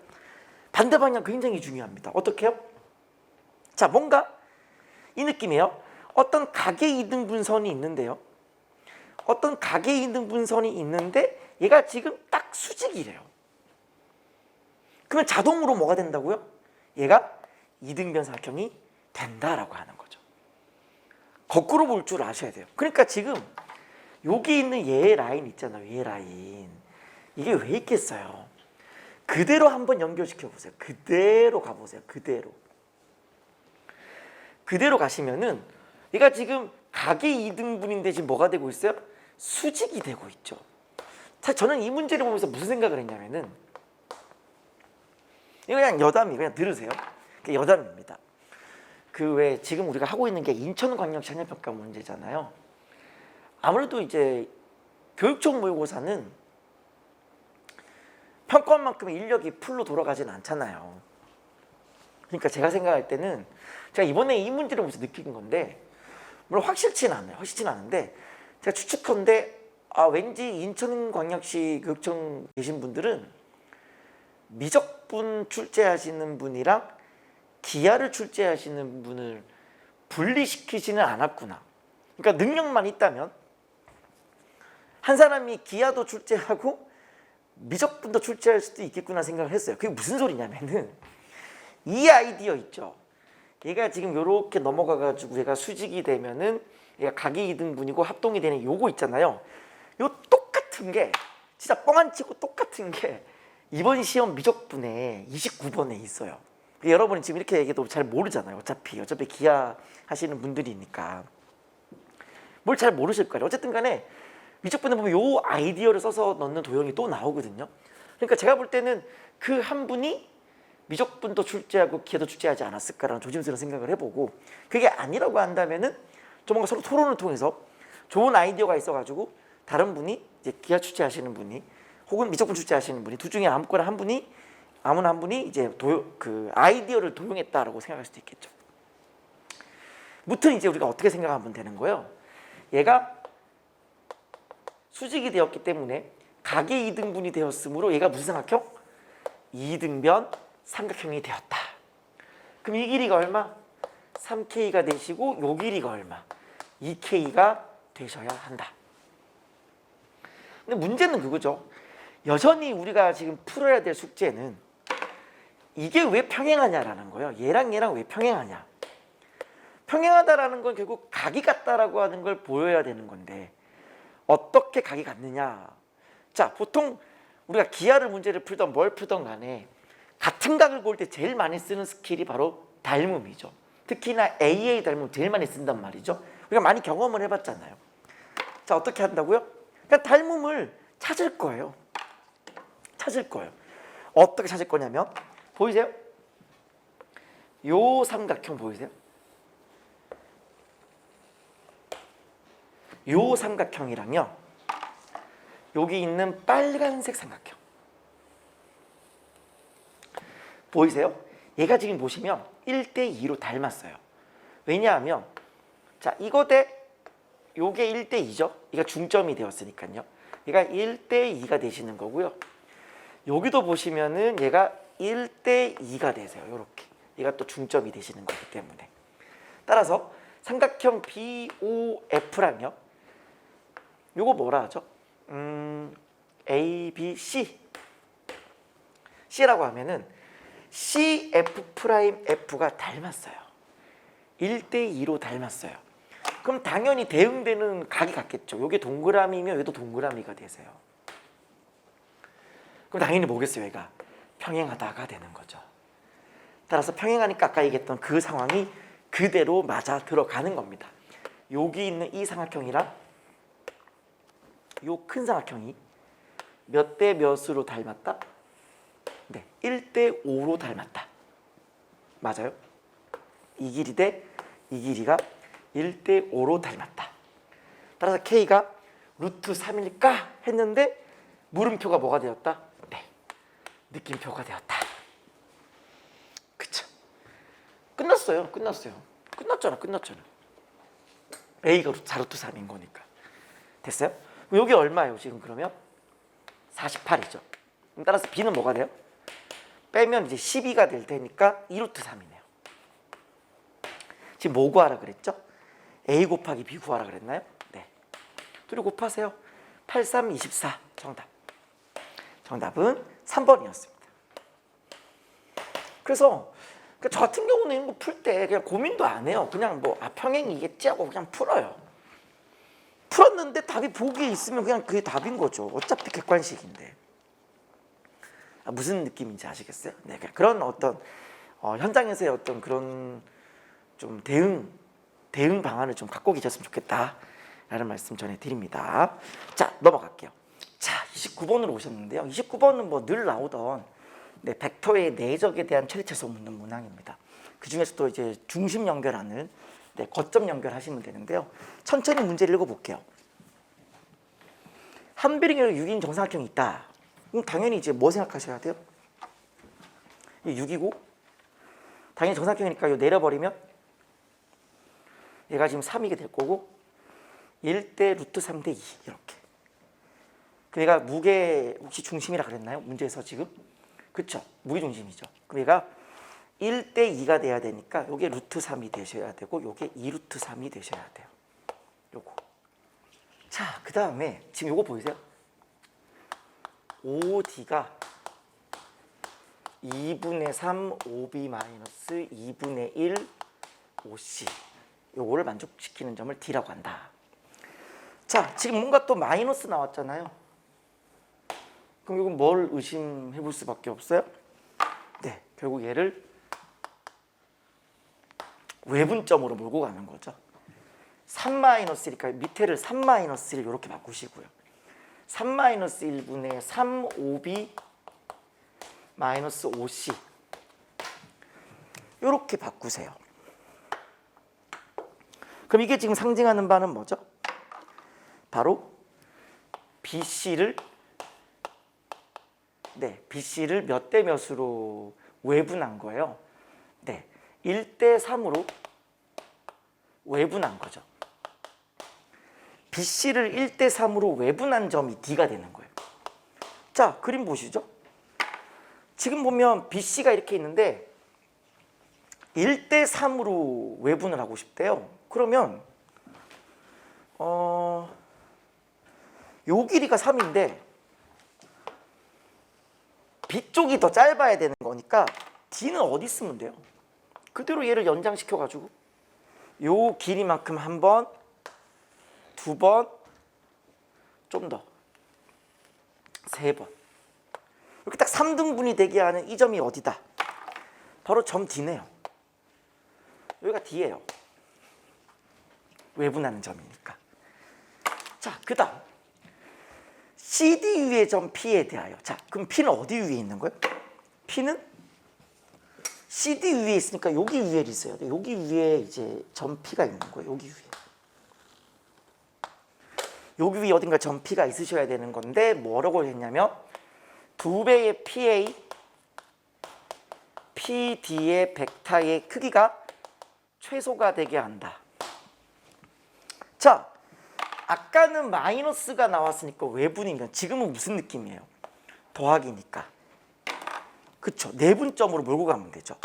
Speaker 1: 반대 방향 굉장히 중요합니다. 어떻게 해요? 자, 뭔가 이 느낌이에요. 어떤 각의 2등분선이 있는데요. 어떤 각의 2등분선이 있는데 얘가 지금 딱 수직이래요. 그러면 자동으로 뭐가 된다고요? 얘가 2등변 삼각형이 된다라고 하는 거죠. 거꾸로 볼 줄 아셔야 돼요. 그러니까 지금 여기 있는 얘의 라인 있잖아요. 얘 라인. 이게 왜 있겠어요? 그대로 한번 연결시켜 보세요. 그대로 가보세요. 그대로 가시면은 얘가 지금 각의 2등분인데 지금 뭐가 되고 있어요? 수직이 되고 있죠. 자, 저는 이 문제를 보면서 무슨 생각을 했냐면은 이거 그냥 여담이 그냥 들으세요. 여담입니다. 그 왜 지금 우리가 하고 있는 게 인천광역시 학력평가 문제잖아요. 아무래도 이제 교육청 모의고사는 평가원만큼 인력이 풀로 돌아가진 않잖아요. 그러니까 제가 생각할 때는 제가 이번에 이 문제를 보면서 느낀 건데, 물론 확실치는 않은데 제가 추측컨대 왠지 인천광역시 교육청 계신 분들은 미적분 출제하시는 분이랑 기하를 출제하시는 분을 분리시키지는 않았구나. 그러니까 능력만 있다면 한 사람이 기하도 출제하고 미적분도 출제할 수도 있겠구나 생각을 했어요. 그게 무슨 소리냐면은 이 아이디어 있죠. 얘가 지금 요렇게 넘어가가지고 얘가 수직이 되면은 얘가 각이 2등분이고 합동이 되는 요거 있잖아요. 요 똑같은 게 진짜 뻥 안 치고 똑같은 게 이번 시험 미적분에 29번에 있어요. 여러분이 지금 이렇게 얘기해도 잘 모르잖아요. 어차피 기하 하시는 분들이니까 뭘 잘 모르실 거예요. 어쨌든 간에 미적분에 보면 요 아이디어를 써서 넣는 도형이 또 나오거든요. 그러니까 제가 볼 때는 그 한 분이 미적분도 출제하고 기하도 출제하지 않았을까라는 조심스러운 생각을 해보고, 그게 아니라고 한다면은 좀 뭔가 서로 토론을 통해서 좋은 아이디어가 있어가지고 다른 분이 이제 기하 출제하시는 분이 혹은 미적분 출제하시는 분이 둘 중에 아무나 한 분이 이제 그 아이디어를 도용했다라고 생각할 수도 있겠죠. 무튼 이제 우리가 어떻게 생각하면 되는 거예요? 얘가 수직이 되었기 때문에 각의 2등분이 되었으므로 얘가 무슨 삼각형? 2등변 삼각형이 되었다. 그럼 이 길이가 얼마? 3K가 되시고 요 길이가 얼마? 2K가 되셔야 한다. 근데 문제는 그거죠. 여전히 우리가 지금 풀어야 될 숙제는 이게 왜 평행하냐라는 거예요. 얘랑 왜 평행하냐. 평행하다라는 건 결국 각이 같다라고 하는 걸 보여야 되는 건데 어떻게 각이 같느냐. 자, 보통 우리가 기하를 문제를 풀던 뭘 풀던 간에 같은 각을 볼 때 제일 많이 쓰는 스킬이 바로 닮음이죠. 특히나 AA 닮음 제일 많이 쓴단 말이죠. 우리가 많이 경험을 해봤잖아요. 자, 어떻게 한다고요? 그냥 닮음을 찾을 거예요. 어떻게 찾을 거냐면 보이세요? 요 삼각형 보이세요? 요 삼각형이랑요, 여기 있는 빨간색 삼각형 보이세요? 얘가 지금 보시면 1대2로 닮았어요. 왜냐하면 자, 이거 대 요게 1대2죠. 얘가 중점이 되었으니까요. 얘가 1대2가 되시는 거고요. 여기도 보시면은 얘가 1대2가 되세요. 요렇게. 얘가 또 중점이 되시는 거기 때문에. 따라서 삼각형 BOF랑요. 요거 뭐라 하죠? A, B, C. C라고 하면은 CF'F가 닮았어요. 1대2로 닮았어요. 그럼 당연히 대응되는 각이 같겠죠. 요게 동그라미면 얘도 동그라미가 되세요. 그럼 당연히 뭐겠어요? 얘가 평행하다가 되는 거죠. 따라서 평행하니까 아까 얘기했던 그 상황이 그대로 맞아 들어가는 겁니다. 여기 있는 이 삼각형이랑 요 큰 삼각형이 몇 대 몇으로 닮았다? 네, 1대5로 닮았다. 맞아요? 이 길이 대 이 길이가 1대5로 닮았다. 따라서 K가 루트 3일까 했는데 물음표가 뭐가 되었다? 네, 느낌표가 되었다. 그쵸? 끝났어요. 끝났잖아. A가 4루트 3인 거니까. 됐어요? 여기 얼마예요 지금 그러면? 48이죠. 따라서 B는 뭐가 돼요? 빼면 이제 12가 될 테니까 2루트 3이네요. 지금 뭐 구하라 그랬죠? A 곱하기 B 구하라 그랬나요? 네. 둘이 곱하세요. 8, 3, 24 정답. 정답은 3번이었습니다. 그래서 저 같은 경우는 이런 거 풀 때 그냥 고민도 안 해요. 그냥 뭐 평행이겠지 하고 그냥 풀어요. 풀었는데 답이 보기에 있으면 그냥 그게 답인 거죠. 어차피 객관식인데. 무슨 느낌인지 아시겠어요? 네, 그런 어떤 현장에서의 어떤 그런 좀 대응 방안을 좀 갖고 계셨으면 좋겠다라는 말씀 전해드립니다. 자, 넘어갈게요. 자, 29번으로 오셨는데요. 29번은 뭐 늘 나오던 벡터의 내적에 대한 최대차수 묻는 문항입니다. 그 중에서도 이제 중심 연결하는 거점 연결하시면 되는데요. 천천히 문제를 읽어볼게요. 한 비례결 6인 정사각형이 있다. 그럼 당연히 이제 뭐 생각하셔야 돼요? 이 6이고 당연히 정사각형이니까 이거 내려버리면 얘가 지금 3이게 될 거고 1대 루트 3대 2 이렇게. 얘가 무게 혹시 중심이라 그랬나요? 문제에서 지금? 그쵸? 무게중심이죠. 그럼 얘가 1대 2가 돼야 되니까 요게 루트 3이 되셔야 되고 요게 2루트 3이 되셔야 돼요. 요거. 자, 그 다음에 지금 요거 보이세요? OD가 2분의 3 OB 마이너스 2분의 1 OC 요거를 만족시키는 점을 D라고 한다. 자, 지금 뭔가 또 마이너스 나왔잖아요. 그럼 이건 뭘 의심해 볼 수밖에 없어요? 네, 결국 얘를 외분점으로 몰고 가는 거죠. 3-1이니까 밑에를 3-1 이렇게 바꾸시고요. 3-1분의 3OB 마이너스 OC 이렇게 바꾸세요. 그럼 이게 지금 상징하는 바는 뭐죠? 바로 BC를 BC를 몇 대 몇으로 외분한 거예요. 네, 1대 3으로 외분한 거죠. BC를 1대 3으로 외분한 점이 D가 되는 거예요. 자, 그림 보시죠. 지금 보면 BC가 이렇게 있는데 1대 3으로 외분을 하고 싶대요. 그러면 요 길이가 3인데 B 쪽이 더 짧아야 되는 거니까 D는 어디 쓰면 돼요? 그대로 얘를 연장시켜가지고 요 길이만큼 한 번, 두 번, 좀 더, 세 번. 이렇게 딱 3등분이 되게 하는 이 점이 어디다? 바로 점 D네요. 여기가 D예요. 외분하는 점이니까. 자, 그 다음 CD 위의 점 P에 대하여. 자, 그럼 P는 어디 위에 있는 거예요? P는 CD 위에 있으니까 여기 위에 있어야 돼. 여기 위에 이제 점 P가 있는 거예요. 여기 위에. 여기 위에 어딘가 점 P가 있으셔야 되는 건데 뭐라고 했냐면 2배의 PA, PD의 벡터의 크기가 최소가 되게 한다. 자, 아까는 마이너스가 나왔으니까 외분이면 지금은 무슨 느낌이에요? 더하기니까. 그쵸? 내분점으로 몰고 가면 되죠.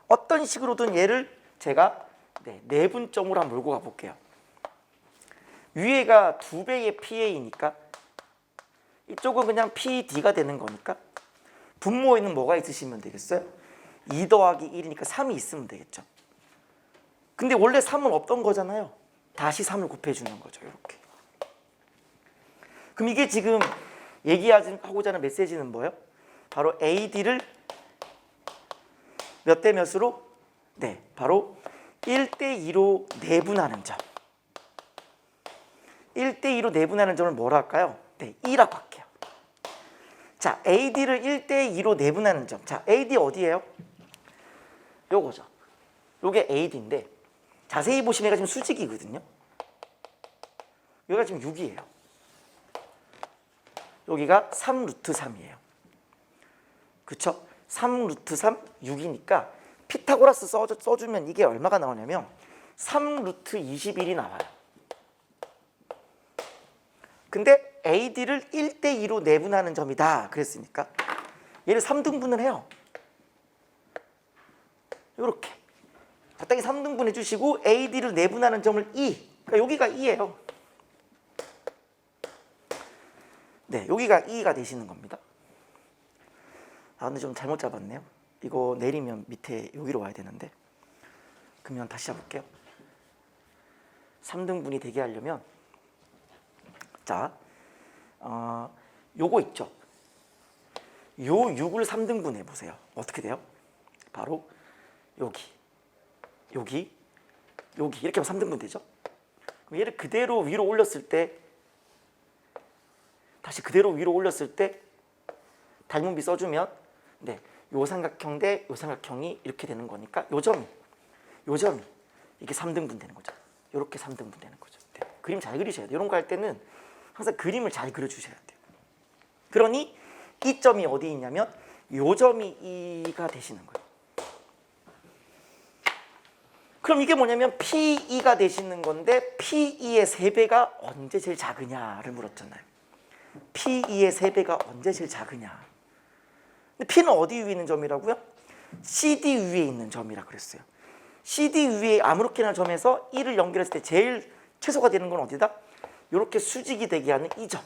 Speaker 1: 어떤 식으로든 얘를 제가 내분점으로 한번 몰고 가볼게요. 위에가 2배의 PA니까 이쪽은 그냥 PD가 되는 거니까 분모에는 뭐가 있으시면 되겠어요? 2 더하기 1이니까 3이 있으면 되겠죠. 근데 원래 3은 없던 거잖아요. 다시 3을 곱해주는 거죠. 이렇게. 그럼 이게 지금 얘기하고자 하는 메시지는 뭐예요? 바로 AD를 몇 대 몇으로? 네, 바로 1대 2로 내분하는 점. 1대 2로 내분하는 점을 뭐라 할까요? 네, 2라고 할게요. 자, AD를 1대 2로 내분하는 점. 자, AD 어디예요? 요거죠. 요게 AD인데 자세히 보시면 얘가 지금 수직이거든요. 여기가 지금 6이에요. 여기가 3 루트 3이에요. 그쵸? 3 루트 3, 6이니까 피타고라스 써주면 이게 얼마가 나오냐면 3 루트 21이 나와요. 근데 AD를 1대 2로 내분하는 점이다 그랬으니까 얘를 3등분을 해요. 이렇게 적당히 3등분 해주시고 AD를 내분하는 점을 2, 그러니까 여기가 2예요. 네, 여기가 2가 되시는 겁니다. 아, 근데 좀 잘못 잡았네요. 이거 내리면 밑에 여기로 와야 되는데. 그러면 다시 잡을게요. 3등분이 되게 하려면 자, 요거 있죠. 요 6을 3등분 해보세요. 어떻게 돼요? 바로 여기 이렇게 하면 3등분 되죠. 그럼 얘를 그대로 위로 올렸을 때 다시 그대로 위로 올렸을 때 닮은비 써주면 네, 요 삼각형 대 요 삼각형이 이렇게 되는 거니까 요 점이 이게 3등분 되는 거죠. 요렇게 3등분 되는 거죠. 네, 그림 잘 그리셔야 돼요. 이런 거 할 때는 항상 그림을 잘 그려주셔야 돼요. 그러니 이 점이 어디 있냐면 요 점이 2가 되시는 거예요. 그럼 이게 뭐냐면 P2가 되시는 건데 P2의 3배가 언제 제일 작으냐를 물었잖아요. P2의 3배가 언제 제일 작으냐. 근데 P는 어디 위에 있는 점이라고요? CD 위에 있는 점이라 그랬어요. CD 위에 아무렇게나 점에서 1을 연결했을 때 제일 최소가 되는 건 어디다? 이렇게 수직이 되게 하는 이 점.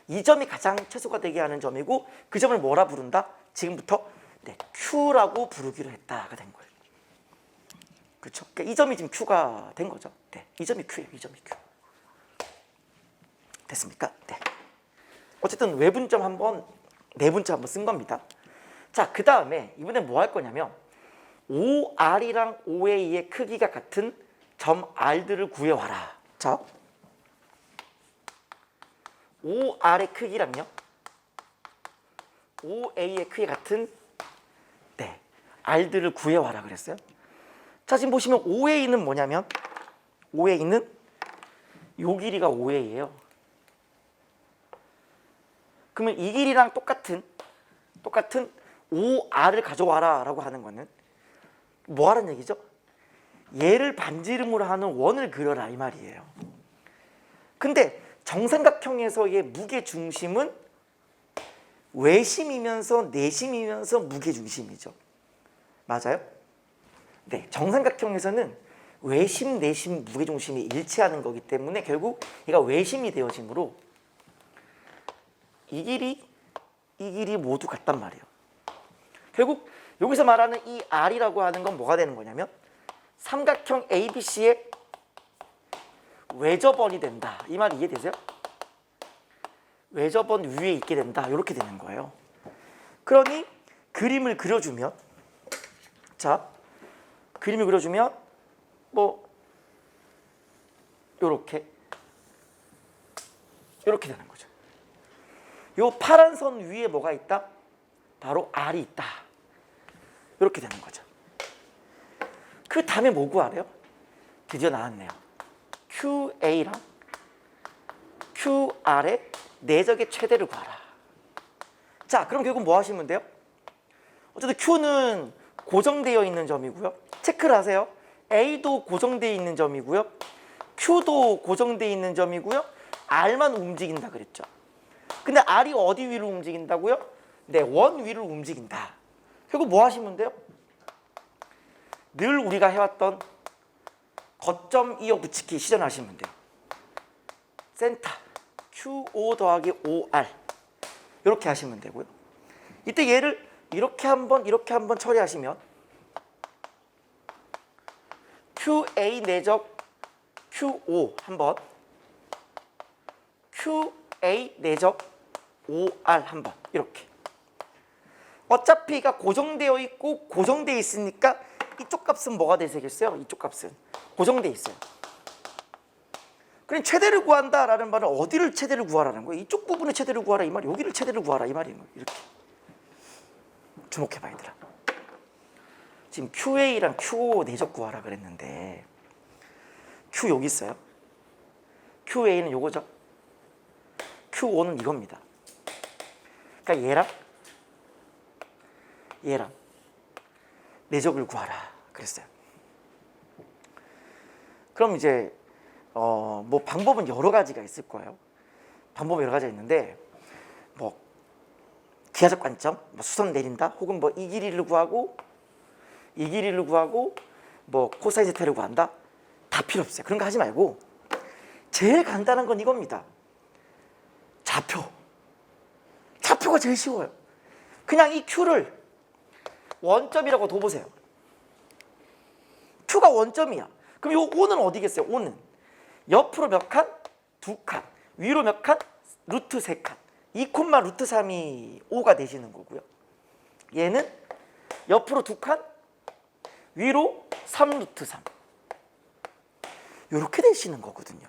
Speaker 1: 이 점이 가장 최소가 되게 하는 점이고 그 점을 뭐라 부른다? 지금부터 네, Q라고 부르기로 했다가 된 거예요. 그렇죠? 그러니까 이 점이 지금 Q가 된 거죠. 네, 이 점이 Q예요. 이 점이 Q. 됐습니까? 네. 어쨌든 외분점 한번, 내분점 한번 쓴 겁니다. 자, 그 다음에 이번엔 뭐 할 거냐면 OR이랑 OA의 크기가 같은 점 R들을 구해와라. 자, OR의 크기랑요, OA의 크기 같은 네, R들을 구해와라 그랬어요. 자, 지금 보시면 OA는 뭐냐면 OA는 요 길이가 OA예요. 그러면 이 길이랑 똑같은 OR을 가져와라 라고 하는 거는 뭐 하는 얘기죠? 얘를 반지름으로 하는 원을 그려라 이 말이에요. 근데 정삼각형에서의 무게중심은 외심이면서 내심이면서 무게중심이죠. 맞아요? 네, 정삼각형에서는 외심, 내심, 무게중심이 일치하는 거기 때문에 결국 얘가 외심이 되어지므로 이 길이 모두 같단 말이에요. 결국 여기서 말하는 이 R이라고 하는 건 뭐가 되는 거냐면 삼각형 ABC의 외접원이 된다. 이 말 이해되세요? 외접원 위에 있게 된다. 이렇게 되는 거예요. 그러니 그림을 그려주면 뭐 요렇게 되는 거죠. 요 파란 선 위에 뭐가 있다? 바로 R이 있다. 이렇게 되는 거죠. 그 다음에 뭐 구하래요? 드디어 나왔네요. QA랑 QR의 내적의 최대를 구하라. 자, 그럼 결국 뭐 하시면 돼요? 어쨌든 Q는 고정되어 있는 점이고요. 체크를 하세요. A도 고정되어 있는 점이고요. Q도 고정되어 있는 점이고요. R만 움직인다 그랬죠. 근데 R이 어디 위로 움직인다고요? 네, 원 위로 움직인다. 결국 뭐 하시면 돼요? 늘 우리가 해왔던 거점 이어 붙이기 시전하시면 돼요. 센터 QO 더하기 OR 이렇게 하시면 되고요. 이때 얘를 이렇게 한번 처리하시면 QA 내적 QO 한번, QA 내적 OR 한번 이렇게. 어차피 이가 고정되어 있고 고정되어 있으니까 이쪽 값은 뭐가 되겠어요? 이쪽 값은 고정되어 있어요. 그럼 최대를 구한다라는 말은 어디를 최대를 구하라는 거예요? 이쪽 부분의 최대를 구하라 이 말이, 여기를 최대를 구하라 이 말이에요. 이렇게 주목해봐 얘들아. 지금 QA랑 QO 내적 구하라 그랬는데 Q 여기 있어요. QA는 요거죠. QO는 이겁니다. 그러니까 얘랑 내적을 구하라 그랬어요. 그럼 이제 뭐 방법은 여러 가지가 있을 거예요. 방법은 여러 가지가 있는데 뭐 기하적 관점, 뭐 수선 내린다, 혹은 뭐 이 길이를 구하고 뭐 코사인 세타를 구한다. 다 필요 없어요. 그런 거 하지 말고 제일 간단한 건 이겁니다. 좌표가 제일 쉬워요. 그냥 이 Q를 원점이라고 둬보세요. Q가 원점이야. 그럼 요 O는 어디겠어요? O는 옆으로 몇 칸? 2칸. 위로 몇 칸? 루트 3칸. 2콤마 루트 3이 O가 되시는 거고요. 얘는 옆으로 2칸, 위로 3 루트 3. 이렇게 되시는 거거든요.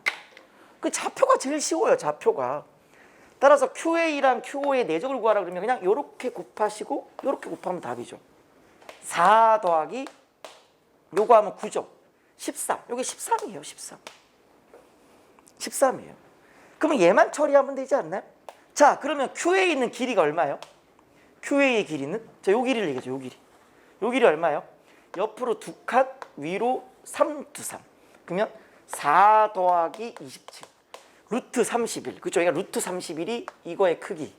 Speaker 1: 그 좌표가 제일 쉬워요. 좌표가. 따라서 QA랑 QO의 내적을 구하라 그러면 그냥 이렇게 곱하시고 이렇게 곱하면 답이죠. 4 더하기 요거 하면 9죠. 13. 여기 13이에요. 13이에요. 그러면 얘만 처리하면 되지 않나요? 자, 그러면 QA에 있는 길이가 얼마예요? QA의 길이는 자, 요 길이를 얘기하죠. 요 길이 얼마예요? 옆으로 2칸, 위로 3 루트 3. 그러면 4 더하기 27. 루트 31. 그죠? 그러니까 루트 31이 이거의 크기.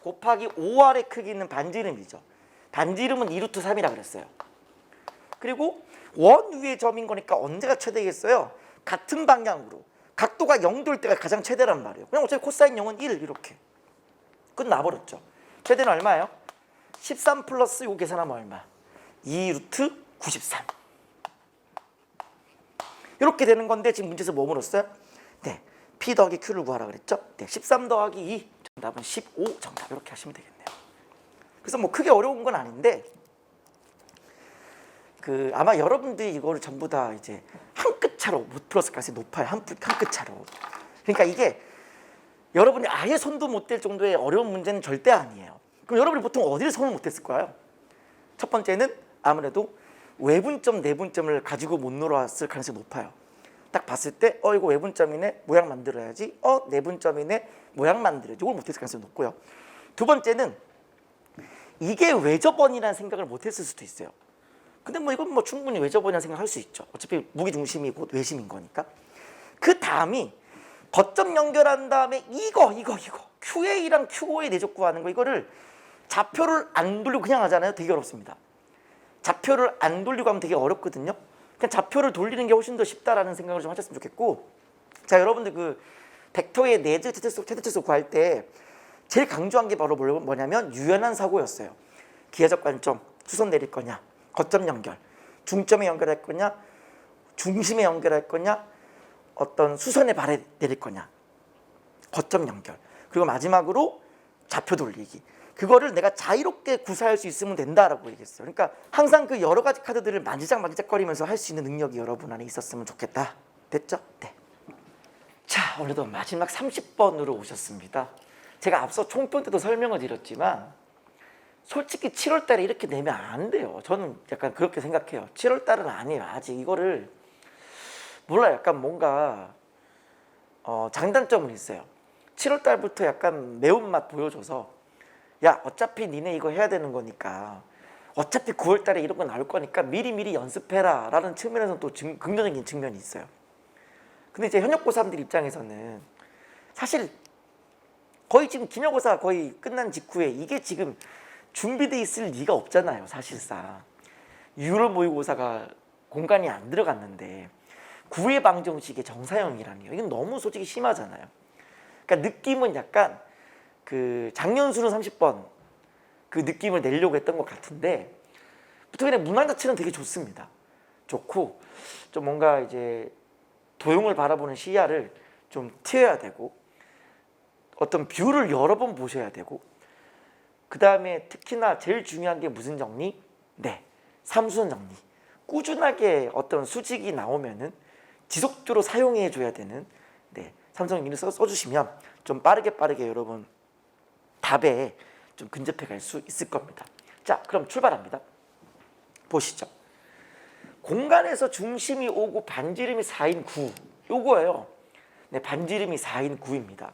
Speaker 1: 곱하기 5R의 크기는 반지름이죠. 반지름은 2 루트 3이라 그랬어요. 그리고 원 위의 점인 거니까 언제가 최대겠어요? 같은 방향으로. 각도가 0도일 때가 가장 최대란 말이에요. 그냥 어차피 코사인 0은 1 이렇게. 끝나버렸죠. 최대는 얼마예요? 13 플러스 요 계산하면 얼마? 2 루트 93. 이렇게 되는 건데 지금 문제에서 뭐 물었어요? 네, P 더하기 Q를 구하라 그랬죠? 네, 13 더하기 2 정답은 15 정답. 이렇게 하시면 되겠네요. 그래서 뭐 크게 어려운 건 아닌데 아마 여러분들이 이거를 전부 다 이제 한 끗 차로 못 풀었을 가능성이 높아요. 한 끗 차로. 그러니까 이게 여러분이 아예 손도 못 댈 정도의 어려운 문제는 절대 아니에요. 그럼 여러분이 보통 어디를 손을 못 댔을 거예요? 첫 번째는 아무래도 외분점, 내분점을 가지고 못 놀았을 가능성이 높아요. 딱 봤을 때 이거 외분점이네, 모양 만들어야지. 내분점이네, 모양 만들어야지. 이걸 못했을 가능성이 높고요. 두 번째는 이게 외접원이라는 생각을 못했을 수도 있어요. 근데 뭐 이건 뭐 충분히 외접원이라는 생각할 수 있죠. 어차피 무게중심이 곧 외심인 거니까. 그 다음이 거점 연결한 다음에 이거 QA랑 QO의 내적 구하는 거, 이거를 좌표를 안 돌리고 그냥 하잖아요. 되게 어렵습니다. 좌표를 안 돌리고 하면 되게 어렵거든요. 그냥 좌표를 돌리는 게 훨씬 더 쉽다라는 생각을 좀 하셨으면 좋겠고, 자 여러분들 그 벡터의 내즈 최대치수 구할 때 제일 강조한 게 바로 뭐냐면 유연한 사고였어요. 기하적 관점, 수선 내릴 거냐, 거점 연결, 중점에 연결할 거냐, 중심에 연결할 거냐, 어떤 수선의 발에 내릴 거냐, 거점 연결, 그리고 마지막으로 좌표 돌리기. 그거를 내가 자유롭게 구사할 수 있으면 된다라고 얘기했어요. 그러니까 항상 그 여러 가지 카드들을 만지작거리면서 할 수 있는 능력이 여러분 안에 있었으면 좋겠다. 됐죠? 네. 자, 오늘도 마지막 30번으로 오셨습니다. 제가 앞서 총평 때도 설명을 드렸지만 솔직히 7월 달에 이렇게 내면 안 돼요. 저는 약간 그렇게 생각해요. 7월 달은 아니에요. 아직 이거를 몰라요. 약간 뭔가 장단점은 있어요. 7월 달부터 약간 매운맛 보여줘서 야 어차피 니네 이거 해야 되는 거니까 어차피 9월 달에 이런 거 나올 거니까 미리미리 연습해라 라는 측면에서는 또 긍정적인 측면이 있어요. 근데 이제 현역 고3들 입장에서는 사실 거의 지금 기말고사 거의 끝난 직후에 이게 지금 준비돼 있을 리가 없잖아요. 사실상 6월 모의고사가 공간이 안 들어갔는데 9회 방정식의 정사형이라니요. 이건 너무 솔직히 심하잖아요. 그러니까 느낌은 약간 그 작년 수능 30번 그 느낌을 내려고 했던 것 같은데, 부터 그냥 문항 자체는 되게 좋습니다. 좋고 좀 뭔가 이제 도용을 바라보는 시야를 좀 트여야 되고 어떤 뷰를 여러 번 보셔야 되고, 그 다음에 특히나 제일 중요한 게 무슨 정리? 네, 삼수선 정리. 꾸준하게 어떤 수직이 나오면은 지속적으로 사용해 줘야 되는 네, 삼수선 정리를 써주시면 좀 빠르게 여러분 답에 좀 근접해 갈 수 있을 겁니다. 자, 그럼 출발합니다. 보시죠. 공간에서 중심이 오고 반지름이 4인 9 요거예요. 네, 반지름이 4인 9입니다.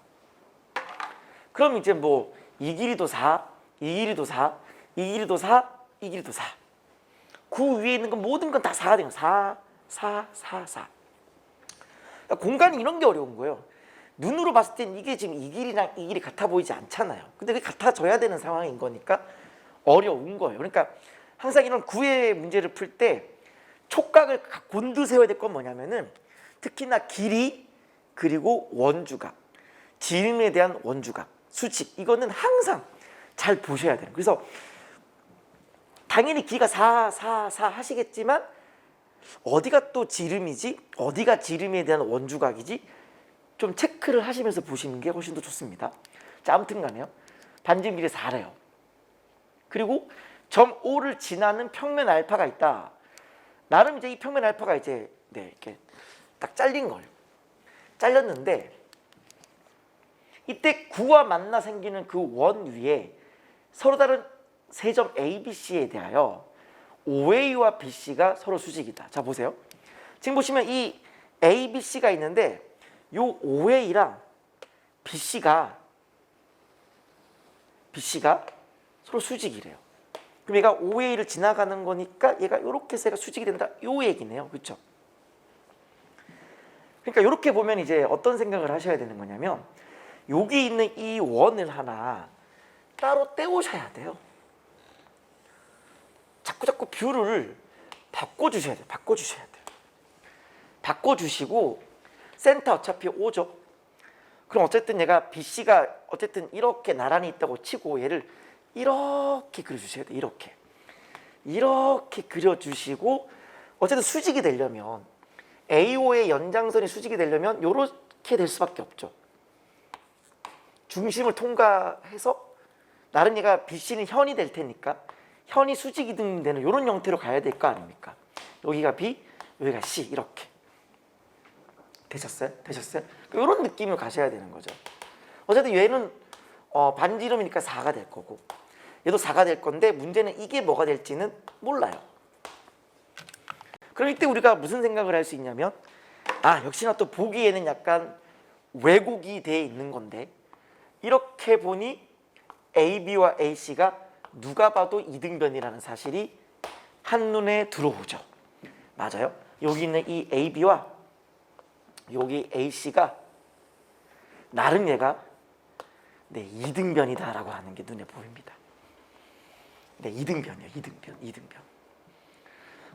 Speaker 1: 그럼 이제 뭐 이 길이도 4, 이 길이도 4, 이 길이도 4, 이 길이도 4. 9 위에 있는 건 모든 건 다 4가 되는 거예요. 4. 그러니까 공간이 이런 게 어려운 거예요. 눈으로 봤을 땐 이게 지금 이 길이랑 이 길이 같아 보이지 않잖아요. 근데 그게 같아져야 되는 상황인 거니까 어려운 거예요. 그러니까 항상 이런 구의 문제를 풀 때 촉각을 곤두세워야 될 건 뭐냐면은 특히나 길이 그리고 원주각, 지름에 대한 원주각, 수직, 이거는 항상 잘 보셔야 돼요. 그래서 당연히 길이가 4 하시겠지만 어디가 또 지름이지? 어디가 지름에 대한 원주각이지? 좀 체크를 하시면서 보시는 게 훨씬 더 좋습니다. 자, 아무튼 간에요. 반지름 길이 4래요. 그리고 점 O를 지나는 평면 알파가 있다. 나름 이제 이 평면 알파가 이제 네, 이렇게 딱 잘린 거예요. 잘렸는데 이때 9와 만나 생기는 그 원 위에 서로 다른 세 점 A, B, C에 대하여 OA와 BC가 서로 수직이다. 자, 보세요. 지금 보시면 이 A, B, C가 있는데 요 OA랑 BC가 서로 수직이래요. 그럼 얘가 OA를 지나가는 거니까 얘가 이렇게 해서 얘가 수직이 된다. 요 얘기네요. 그렇죠? 그러니까 이렇게 보면 이제 어떤 생각을 하셔야 되는 거냐면 여기 있는 이 원을 하나 따로 떼오셔야 돼요. 자꾸 뷰를 바꿔주셔야 돼요. 바꿔주시고 센터 어차피 O죠. 그럼 어쨌든 얘가 BC가 어쨌든 이렇게 나란히 있다고 치고 얘를 이렇게 그려주셔야 돼요. 이렇게 그려주시고 어쨌든 수직이 되려면 AO의 연장선이 수직이 되려면 이렇게 될 수밖에 없죠. 중심을 통과해서 나름 얘가 BC는 현이 될 테니까 현이 수직이 되는 이런 형태로 가야 될 거 아닙니까? 여기가 B, 여기가 C 이렇게. 되셨어요? 이런 느낌으로 가셔야 되는 거죠. 어쨌든 얘는 반지름이니까 4가 될 거고 얘도 4가 될 건데 문제는 이게 뭐가 될지는 몰라요. 그럼 이때 우리가 무슨 생각을 할 수 있냐면 역시나 또 보기에는 약간 왜곡이 돼 있는 건데 이렇게 보니 AB와 AC가 누가 봐도 이등변이라는 사실이 한눈에 들어오죠. 맞아요. 여기 있는 이 AB와 여기 AC가 나름 얘가 네, 이등변이다라고 하는 게 눈에 보입니다. 네, 이등변이에요. 이등변.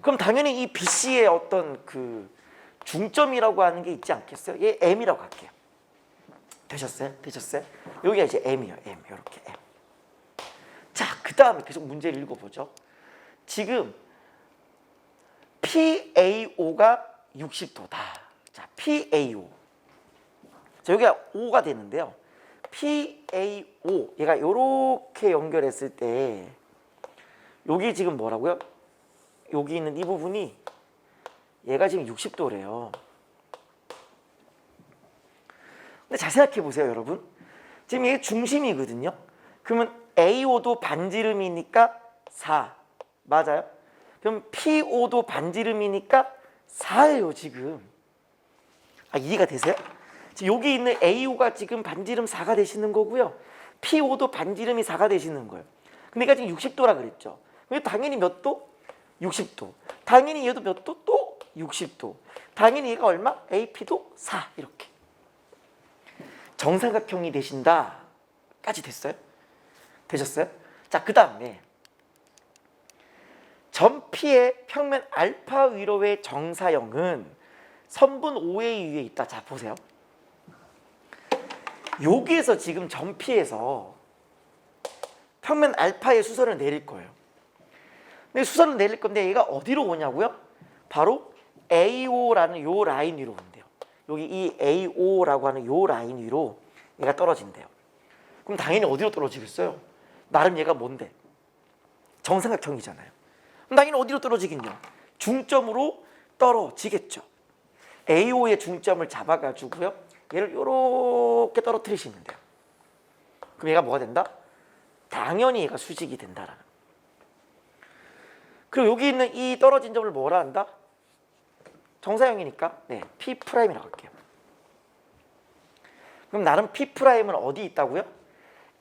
Speaker 1: 그럼 당연히 이 BC의 어떤 그 중점이라고 하는 게 있지 않겠어요? 얘 M이라고 할게요. 되셨어요? 되셨어요? 여기가 이제 M이에요. M. 이렇게 M. 자, 그 다음에 계속 문제를 읽어보죠. 지금 PAO가 60도다. 자, PAO. 자, 여기가 O가 되는데요. PAO. 얘가 이렇게 연결했을 때 여기 지금 뭐라고요? 여기 있는 이 부분이 얘가 지금 60도래요. 근데 잘 생각해 보세요, 여러분. 지금 이게 중심이거든요. 그러면 AO도 반지름이니까 4. 맞아요? 그럼 PO도 반지름이니까 4예요, 지금. 아, 이해가 되세요? 지금 여기 있는 AO가 지금 반지름 4가 되시는 거고요. PO도 반지름이 4가 되시는 거예요. 근데 얘가 지금 60도라 그랬죠. 근데 당연히 몇 도? 60도. 당연히 얘도 몇 도? 또 60도. 당연히 얘가 얼마? AP도 4. 이렇게. 정삼각형이 되신다. 까지 됐어요? 되셨어요? 자, 그 다음에 전피의 평면 알파 위로의 정사형은 선분 OA 위에 있다. 자, 보세요. 여기에서 지금 전피에서 평면 알파의 수선을 내릴 거예요. 근데 수선을 내릴 건데 얘가 어디로 오냐고요? 바로 AO라는 요 라인 위로 온대요. 여기 이 AO라고 하는 요 라인 위로 얘가 떨어진대요. 그럼 당연히 어디로 떨어지겠어요? 나름 얘가 뭔데? 정삼각형이잖아요. 그럼 당연히 어디로 떨어지겠냐? 중점으로 떨어지겠죠. AO의 중점을 잡아가지고요. 얘를 이렇게 떨어뜨리시면 돼요. 그럼 얘가 뭐가 된다? 당연히 얘가 수직이 된다라는. 그리고 여기 있는 이 떨어진 점을 뭐라 한다? 정사형이니까 네, P'이라고 할게요. 그럼 나름 P'은 어디 있다고요?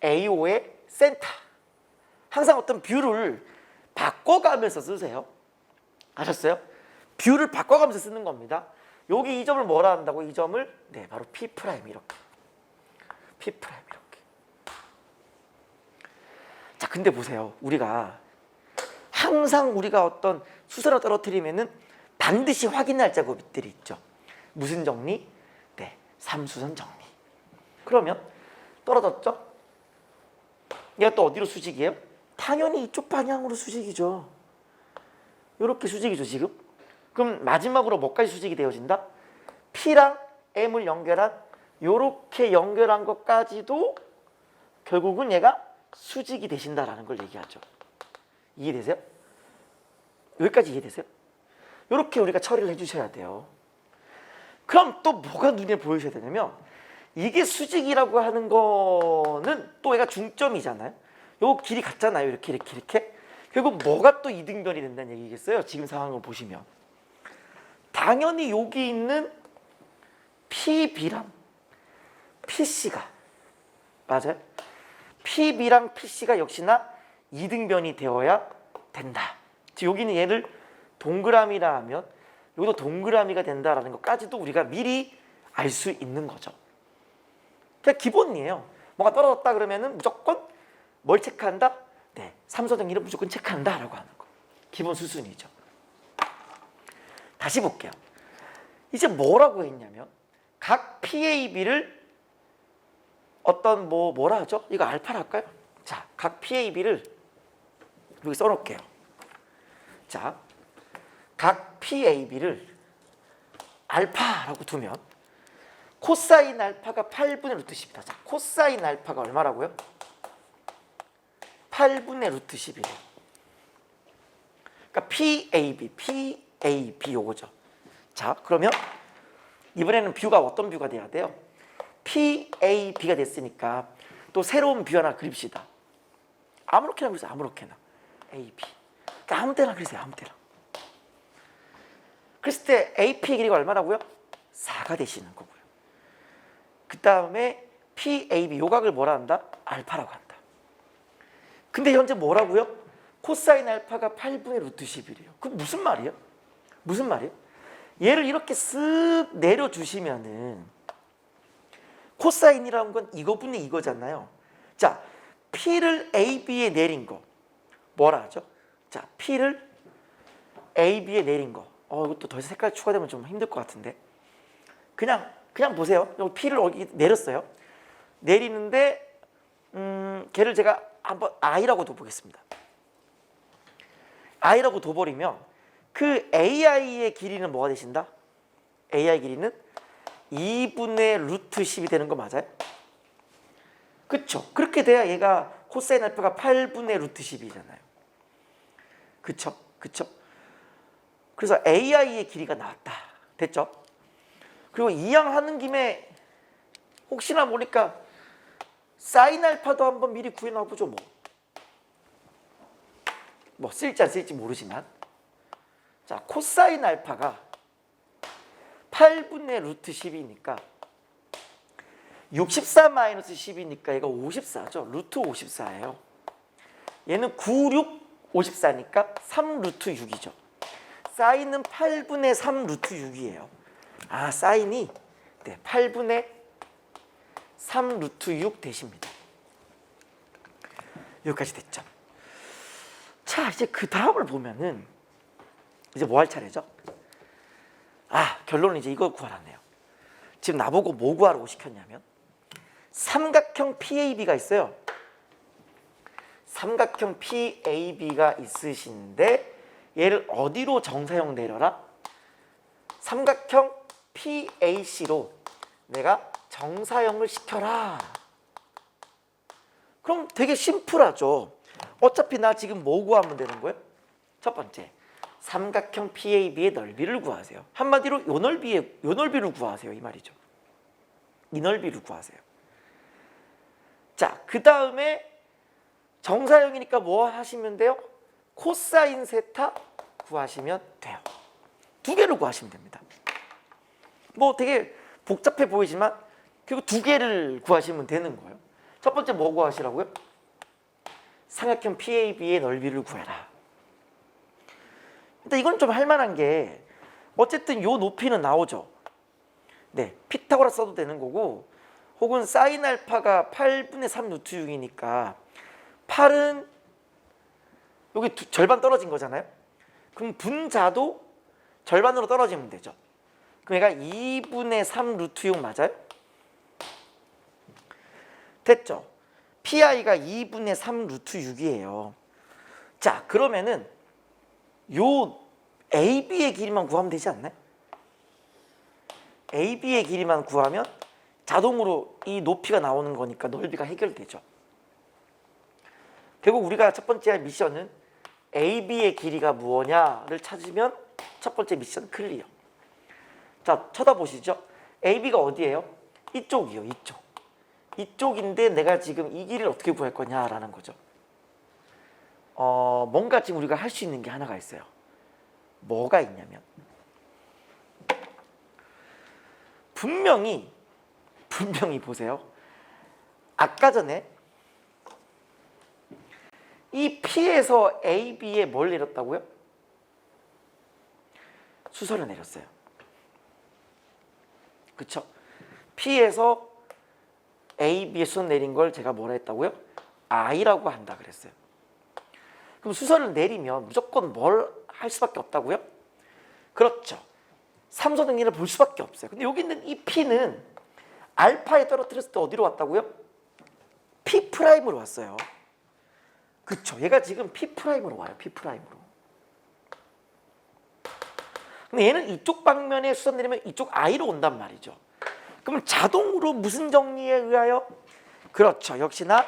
Speaker 1: AO의 센터. 항상 어떤 뷰를 바꿔가면서 쓰세요. 아셨어요? 뷰를 바꿔가면서 쓰는 겁니다. 여기 이 점을 뭐라 한다고? 이 점을 네, 바로 P' 이렇게. P' 이렇게. 자, 근데 보세요. 우리가 항상 우리가 어떤 수선을 떨어뜨리면은 반드시 확인할 작업들이 있죠. 무슨 정리? 네, 삼수선 정리. 그러면 떨어졌죠? 얘가 또 어디로 수직이에요? 당연히 이쪽 방향으로 수직이죠. 이렇게 수직이죠, 지금. 그럼 마지막으로 뭐까지 수직이 되어진다? P랑 M을 연결한 이렇게 연결한 것까지도 결국은 얘가 수직이 되신다라는 걸 얘기하죠. 이해되세요? 여기까지 이해되세요? 이렇게 우리가 처리를 해주셔야 돼요. 그럼 또 뭐가 눈에 보이셔야 되냐면 이게 수직이라고 하는 거는 또 얘가 중점이잖아요. 요 길이 같잖아요. 이렇게. 결국 뭐가 또 이등변이 된다는 얘기겠어요? 지금 상황을 보시면. 당연히 여기 있는 PB랑 PC가 맞아요? PB랑 PC가 역시나 이등변이 되어야 된다. 지금 여기는 얘를 동그라미라 하면 여기도 동그라미가 된다라는 것까지도 우리가 미리 알 수 있는 거죠. 그냥 기본이에요. 뭐가 떨어졌다 그러면은 무조건 뭘 체크한다? 네, 삼소정리를 무조건 체크한다라고 하는 거. 기본 수순이죠. 다시 볼게요. 이제 뭐라고 했냐면 각 PAB를 어떤 뭐라 하죠? 이거 알파라 할까요? 자, 각 PAB를 여기 써놓을게요. 자, 각 PAB를 알파라고 두면 코사인 알파가 8분의 루트 10이다. 자, 코사인 알파가 얼마라고요? 8분의 루트 10이에요. 그러니까 PAB 요거죠. 자, 그러면 이번에는 뷰가 어떤 뷰가 돼야 돼요? PAB가 됐으니까 또 새로운 뷰 하나 그립시다. 아무렇게나 그리세요. 아무렇게나. AB. 그러니까 아무 때나 그리세요. 아무 때나. 그랬을 때 AP의 길이가 얼마라고요? 4가 되시는 거고요. 그 다음에 PAB 요각을 뭐라 한다? 알파라고 한다. 근데 현재 뭐라고요? 코사인 알파가 8분의 루트 10이래요. 그 무슨 말이에요? 무슨 말이에요? 얘를 이렇게 쓱 내려주시면은 코사인이라는 건 이거분의 이거잖아요. 자, P를 AB에 내린 거 뭐라 하죠? 자, P를 AB에 내린 거. 이것도 더 이상 색깔 추가되면 좀 힘들 것 같은데. 그냥 보세요. 여기 P를 여기 내렸어요. 내리는데 걔를 제가 한번 I라고 둬보겠습니다. I라고 둬버리면 그 AI의 길이는 뭐가 되신다? AI 길이는 2분의 루트 10이 되는 거 맞아요? 그쵸? 그렇게 돼야 얘가 코사인 알파가 8분의 루트 10이잖아요. 그쵸? 그래서 AI의 길이가 나왔다. 됐죠? 그리고 이왕하는 김에 혹시나 모르니까 사인 알파도 한번 미리 구해놔보죠. 뭐 쓸지 안 쓸지 모르지만, 자, 코사인 알파가 8분의 루트 10이니까 64 마이너스 10이니까 얘가 54죠. 루트 54예요. 얘는 96, 54니까 3 루트 6이죠. 사인은 8분의 3 루트 6이에요. 사인이 8분의 3 루트 6 되십니다. 여기까지 됐죠. 자, 이제 그 다음을 보면은 이제 뭐 할 차례죠? 결론은 이제 이거 구하라네요. 지금 나보고 뭐 구하라고 시켰냐면 삼각형 PAB가 있어요. 삼각형 PAB가 있으신데 얘를 어디로 정사형 내려라? 삼각형 PAC로 내가 정사형을 시켜라. 그럼 되게 심플하죠. 어차피 나 지금 뭐 구하면 되는 거예요? 첫 번째, 삼각형 PAB의 넓이를 구하세요. 한마디로 요 넓이를 구하세요, 이 말이죠. 이 넓이를 구하세요. 자, 그 다음에 정사형이니까 뭐 하시면 돼요? 코사인 세타 구하시면 돼요. 두 개를 구하시면 됩니다. 뭐 되게 복잡해 보이지만 결국 두 개를 구하시면 되는 거예요. 첫 번째 뭐 구하시라고요? 삼각형 PAB의 넓이를 구해라. 일단 이건 좀 할만한 게 어쨌든 요 높이는 나오죠. 네, 피타고라 써도 되는 거고, 혹은 사인 알파가 8분의 3 루트 6이니까 8은 여기 절반 떨어진 거잖아요. 그럼 분자도 절반으로 떨어지면 되죠. 그럼 얘가 2분의 3 루트 6 맞아요? 됐죠? PI가 2분의 3 루트 6이에요. 자, 그러면은 요 AB의 길이만 구하면 되지 않나요? AB의 길이만 구하면 자동으로 이 높이가 나오는 거니까 넓이가 해결되죠. 결국 우리가 첫 번째 미션은 AB의 길이가 무엇냐를 찾으면 첫 번째 미션 클리어. 자, 쳐다보시죠. AB가 어디예요? 이쪽이요, 이쪽. 이쪽인데 내가 지금 이 길이를 어떻게 구할 거냐라는 거죠. 뭔가 지금 우리가 할 수 있는 게 하나가 있어요. 뭐가 있냐면 분명히 보세요. 아까 전에 이 P에서 AB에 뭘 내렸다고요? 수선을 내렸어요. 그쵸? P에서 AB에 수선 내린 걸 제가 뭐라 했다고요? I라고 한다 그랬어요. 그럼 수선을 내리면 무조건 뭘 할 수밖에 없다고요? 그렇죠. 삼소등리를 볼 수밖에 없어요. 근데 여기 있는 이 P는 알파에 떨어뜨렸을 때 어디로 왔다고요? P'으로 왔어요. 그쵸. 얘가 지금 P'으로 와요. P'으로. 근데 얘는 이쪽 방면에 수선 내리면 이쪽 I로 온단 말이죠. 그러면 자동으로 무슨 정리에 의하여? 그렇죠. 역시나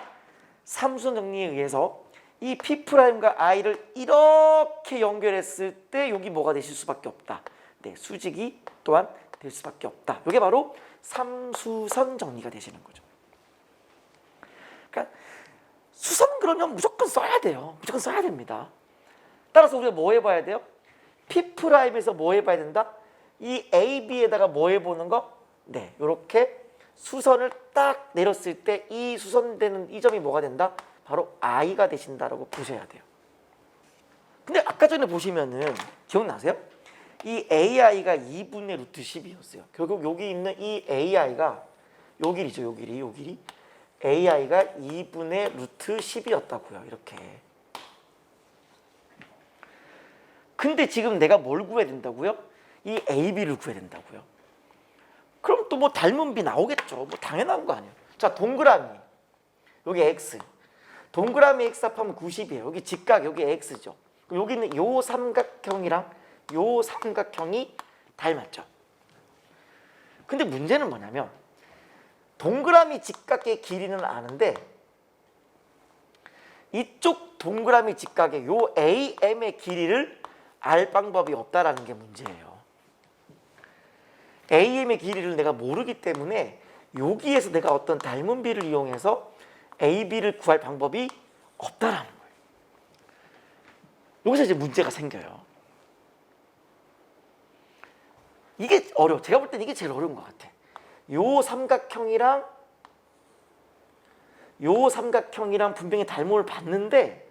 Speaker 1: 삼수선 정리에 의해서 이 P'과 I를 이렇게 연결했을 때 여기 뭐가 되실 수밖에 없다. 네, 수직이 또한 될 수밖에 없다. 이게 바로 삼수선 정리가 되시는 거죠. 그러니까 수선 그러면 무조건 써야 돼요. 무조건 써야 됩니다. 따라서 우리가 뭐 해봐야 돼요? P'에서 뭐 해봐야 된다? 이 AB에다가 뭐 해보는 거? 네, 이렇게 수선을 딱 내렸을 때 이 수선되는 이 점이 뭐가 된다? 바로 I가 되신다라고 보셔야 돼요. 근데 아까 전에 보시면은 기억나세요? 이 AI가 2분의 루트 10이었어요. 결국 여기 있는 이 AI가 요 길이죠. 요 길이. AI가 2분의 루트 10이었다고요. 이렇게. 근데 지금 내가 뭘 구해야 된다고요? 이 AB를 구해야 된다고요. 그럼 또 뭐 닮은 B 나오겠죠. 뭐 당연한 거 아니에요. 자, 동그라미. 여기 X. 동그라미 X 합하면 90이에요. 여기 직각, 여기 X죠. 여기는 요 삼각형이랑 요 삼각형이 닮았죠. 근데 문제는 뭐냐면 동그라미 직각의 길이는 아는데 이쪽 동그라미 직각의 요 AM의 길이를 알 방법이 없다라는 게 문제예요. AM의 길이를 내가 모르기 때문에 여기에서 내가 어떤 닮은 비를 이용해서 AB를 구할 방법이 없다라는 거예요. 여기서 이제 문제가 생겨요. 이게 어려워. 제가 볼 때는 이게 제일 어려운 것 같아. 요 삼각형이랑 분명히 닮음을 봤는데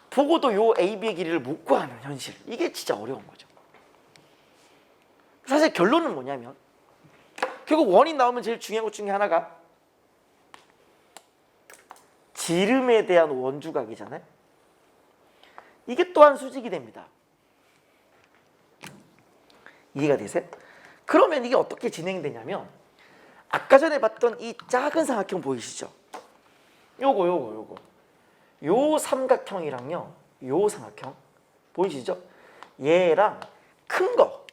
Speaker 1: 보고도 요 AB의 길이를 못 구하는 현실. 이게 진짜 어려운 거죠. 사실 결론은 뭐냐면 결국 원인 나오면 제일 중요한 것 중에 하나가 지름에 대한 원주각이잖아요. 이게 또한 수직이 됩니다. 이해가 되세요? 그러면 이게 어떻게 진행되냐면 아까 전에 봤던 이 작은 삼각형 보이시죠? 요거 요 삼각형이랑요 요 삼각형 보이시죠? 얘랑 큰 거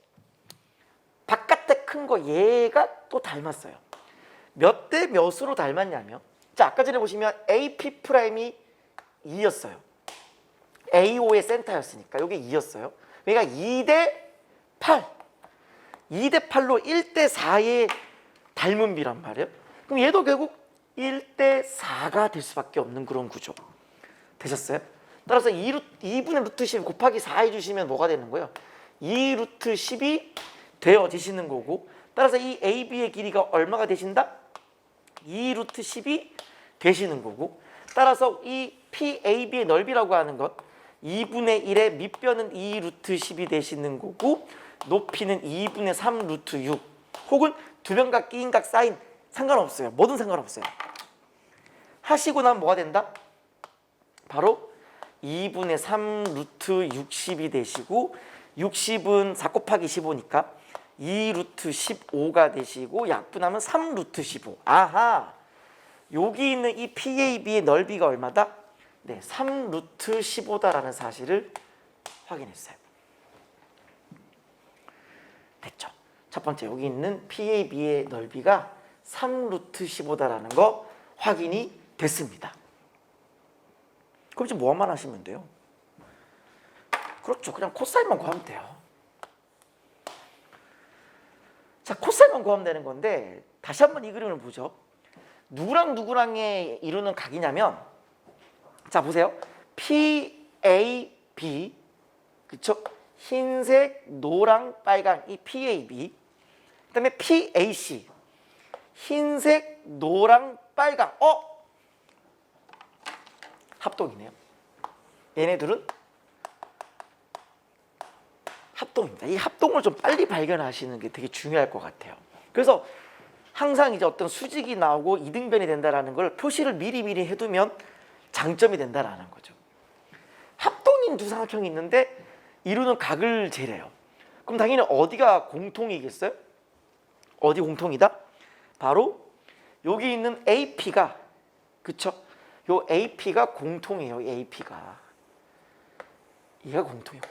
Speaker 1: 바깥에 큰 거 얘가 또 닮았어요. 몇 대 몇으로 닮았냐면 자, 아까 전에 보시면 AP 프라임이 2였어요. AO의 센터였으니까 이게 2였어요. 그러니까 2대 8. 2대 8로 1대 4의 닮은 비란 말이에요. 그럼 얘도 결국 1대 4가 될 수밖에 없는 그런 구조. 되셨어요? 따라서 2분의 루트 10 곱하기 4 해주시면 뭐가 되는 거예요? 2 루트 10이 되어지시는 거고 따라서 이 AB의 길이가 얼마가 되신다? 2 루트 10이 되시는 거고 따라서 이 PAB의 넓이라고 하는 것 2분의 1의 밑변은 2 루트 10이 되시는 거고 높이는 2분의 3 루트 6 혹은 두변각, 끼인각, 사인 상관없어요. 뭐든 상관없어요. 하시고 나면 뭐가 된다? 바로 2분의 3 루트 60이 되시고 60은 4 곱하기 15니까 2 루트 15가 되시고 약분하면 3 루트 15. 아하! 여기 있는 이 PAB의 넓이가 얼마다? 네, 3 루트 15다라는 사실을 확인했어요. 됐죠? 첫 번째 여기 있는 PAB의 넓이가 3 루트 15다라는 거 확인이 됐습니다. 그럼 이제 뭐만 하시면 돼요? 그렇죠. 그냥 코사인만 구하면 돼요. 자, 코사인만 구하면 되는 건데 다시 한번 이 그림을 보죠. 누구랑 누구랑의 이루는 각이냐면 자, 보세요. PAB 그쵸? 흰색, 노랑, 빨강 이 PAB 그 다음에 PAC 흰색, 노랑, 빨강 합동이네요. 얘네들은 합동입니다. 이 합동을 좀 빨리 발견하시는 게 되게 중요할 것 같아요. 그래서 항상 이제 어떤 수직이 나오고 이등변이 된다라는 걸 표시를 미리 해두면 장점이 된다라는 거죠. 합동인 두 삼각형이 있는데 이루는 각을 재래요. 그럼 당연히 어디가 공통이겠어요? 어디 공통이다? 바로 여기 있는 AP가 그쵸? 요 AP가 공통이에요. AP가 얘가 공통이에요.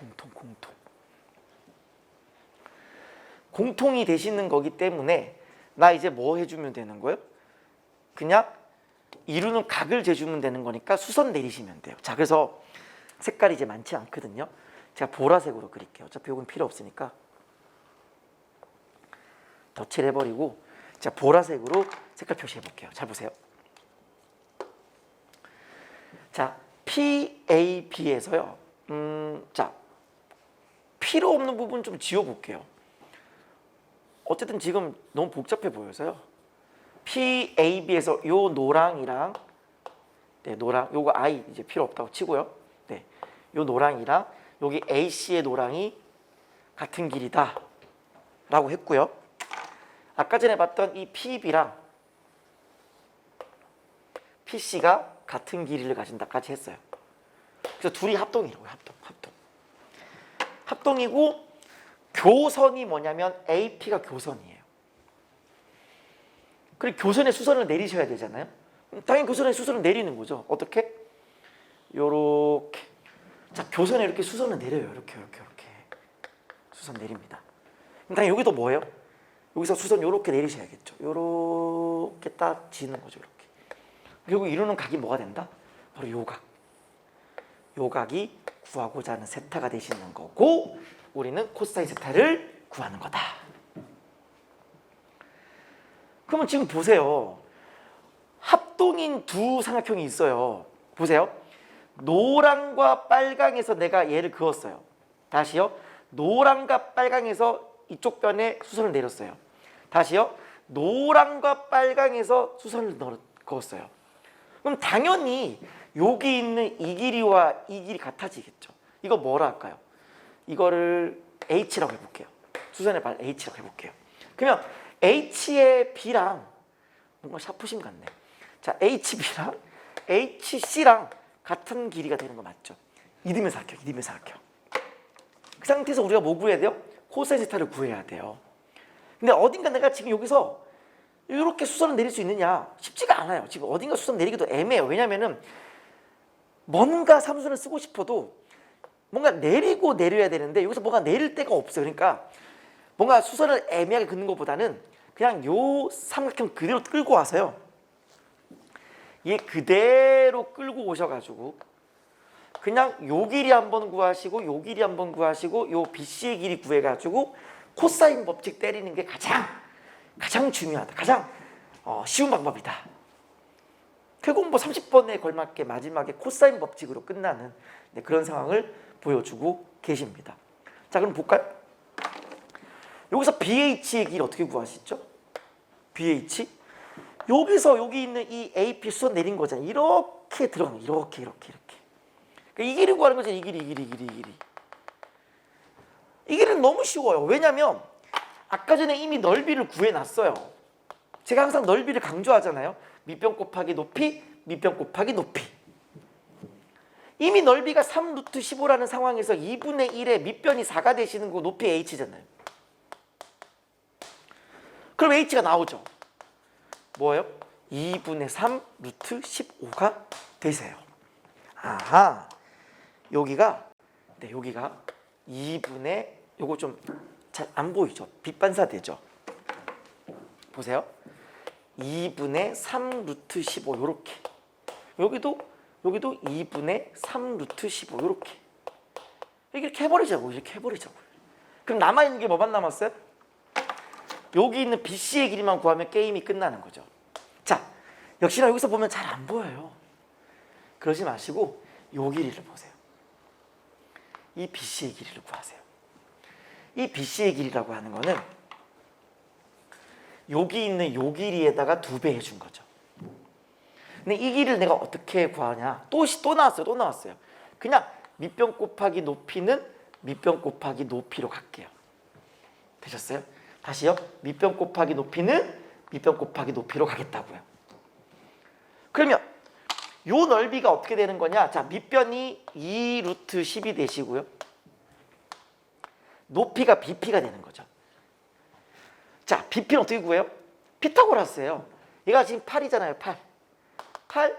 Speaker 1: 공통이 되시는 거기 때문에 나 이제 뭐 해주면 되는 거예요? 그냥 이루는 각을 재주면 되는 거니까 수선 내리시면 돼요. 자, 그래서 색깔이 이제 많지 않거든요. 제가 보라색으로 그릴게요. 어차피 이건 필요 없으니까 덧칠 해버리고 제가 보라색으로 색깔 표시해 볼게요. 잘 보세요. 자, PAB에서요. 자, 필요 없는 부분 좀 지워 볼게요. 어쨌든 지금 너무 복잡해 보여서요. PAB에서 요 노랑이랑 노랑 요거 I 이제 필요 없다고 치고요. 요 노랑이랑 여기 AC의 노랑이 같은 길이다 라고 했고요. 아까 전에 봤던 이 PB랑 PC가 같은 길이를 가진다까지 했어요. 그래서 둘이 합동이라고요. 합동. 합동이고 교선이 뭐냐면 AP가 교선이에요. 그리고 교선에 수선을 내리셔야 되잖아요. 당연히 교선에 수선을 내리는 거죠. 어떻게? 요렇게. 자, 교선에 이렇게 수선을 내려요. 이렇게 수선 내립니다. 당연히 여기도 뭐예요? 여기서 수선 요렇게 내리셔야겠죠. 요렇게 딱 지는 거죠. 이렇게. 그리고 이루는 각이 뭐가 된다? 바로 요 각. 요 각이 구하고자 하는 세타가 되시는 거고 우리는 코사인 세타를 구하는 거다. 그러면 지금 보세요. 합동인 두 삼각형이 있어요. 보세요. 노랑과 빨강에서 내가 얘를 그었어요. 다시요. 노랑과 빨강에서 이쪽 변에 수선을 내렸어요. 다시요. 노랑과 빨강에서 수선을 그었어요. 그럼 당연히 여기 있는 이 길이와 이 길이 같아지겠죠. 이거 뭐라 할까요? 이거를 H라고 해볼게요. 수선의 발 H라고 해볼게요. 그러면 H의 B랑 뭔가 샤프심 같네. 자, HB랑 HC랑 같은 길이가 되는 거 맞죠? 이등변 사각형, 이등변 사각형. 그 상태에서 우리가 뭐 구해야 돼요? 코사인 세타를 구해야 돼요. 근데 어딘가 내가 지금 여기서 이렇게 수선을 내릴 수 있느냐? 쉽지가 않아요. 지금 어딘가 수선 내리기도 애매해요. 왜냐면은 뭔가 삼수를 쓰고 싶어도 뭔가 내리고 내려야 되는데 여기서 뭔가 내릴 데가 없어요. 그러니까 뭔가 수선을 애매하게 긋는 것보다는 그냥 요 삼각형 그대로 끌고 와서요. 얘 그대로 끌고 오셔가지고 그냥 요 길이 한번 구하시고 요 길이 한번 구하시고 요 BC의 길이 구해가지고 코사인 법칙 때리는 게 가장 중요하다. 가장 쉬운 방법이다. 결국 뭐 30번에 걸맞게 마지막에 코사인 법칙으로 끝나는 그런 상황을 보여주고 계십니다. 자, 그럼 볼까요? 여기서 BH의 길 어떻게 구하시죠? BH 여기서 여기 있는 이 AP 수선 내린 거잖아요. 이렇게 들어가는 이렇게. 그러니까 이 길을 구하는 거죠. 이 길이. 이 길은 너무 쉬워요. 왜냐면 아까 전에 이미 넓이를 구해놨어요. 제가 항상 넓이를 강조하잖아요. 밑변 곱하기 높이, 밑변 곱하기 높이. 이미 넓이가 3루트 15라는 상황에서 2분의 1의 밑변이 4가 되시는 거 높이 H잖아요. 그럼 H가 나오죠. 뭐예요? 2분의 3 루트 15가 되세요. 아하, 여기가 2분의 요거 좀 잘 안 보이죠? 빛 반사되죠? 보세요. 2분의 3 루트 15 요렇게. 여기도 2분의 3 루트 15 요렇게. 이렇게 해버리자고요. 그럼 남아있는 게 뭐만 남았어요? 여기 있는 BC의 길이만 구하면 게임이 끝나는 거죠. 자, 역시나 여기서 보면 잘 안 보여요. 그러지 마시고 요 길이를 보세요. 이 BC의 길이를 구하세요. 이 BC의 길이라고 하는 거는 여기 있는 요 길이에다가 2배 해준 거죠. 근데 이 길이를 내가 어떻게 구하냐? 또 나왔어요. 그냥 밑변 곱하기 높이는 밑변 곱하기 높이로 갈게요. 되셨어요? 다시요. 밑변 곱하기 높이는 밑변 곱하기 높이로 가겠다고요. 그러면 요 넓이가 어떻게 되는 거냐? 자, 밑변이 2 루트 10이 되시고요. 높이가 BP가 되는 거죠. 자, BP는 어떻게 구해요? 피타고라스예요. 얘가 지금 8이잖아요. 8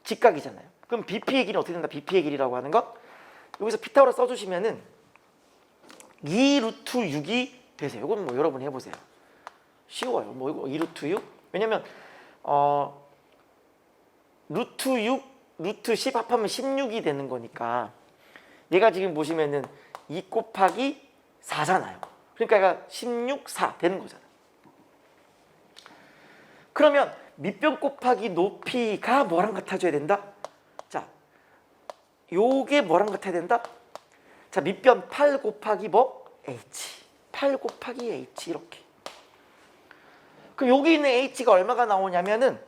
Speaker 1: 직각이잖아요. 그럼 BP의 길이는 어떻게 된다? BP의 길이라고 하는 것 여기서 피타고라스 써주시면은 2 루트 6이 되세요. 이건 뭐 여러분 해보세요. 쉬워요. 뭐 이거 2 루트 6? 왜냐면 루트 6, 루트 10 합하면 16이 되는 거니까 얘가 지금 보시면은 2 곱하기 4잖아요. 그러니까 얘가 16, 4 되는 거잖아요. 그러면 밑변 곱하기 높이가 뭐랑 같아져야 된다? 자, 요게 뭐랑 같아야 된다? 자, 밑변 8 곱하기 뭐? H. 8 곱하기 H 이렇게. 그럼 여기 있는 H가 얼마가 나오냐면은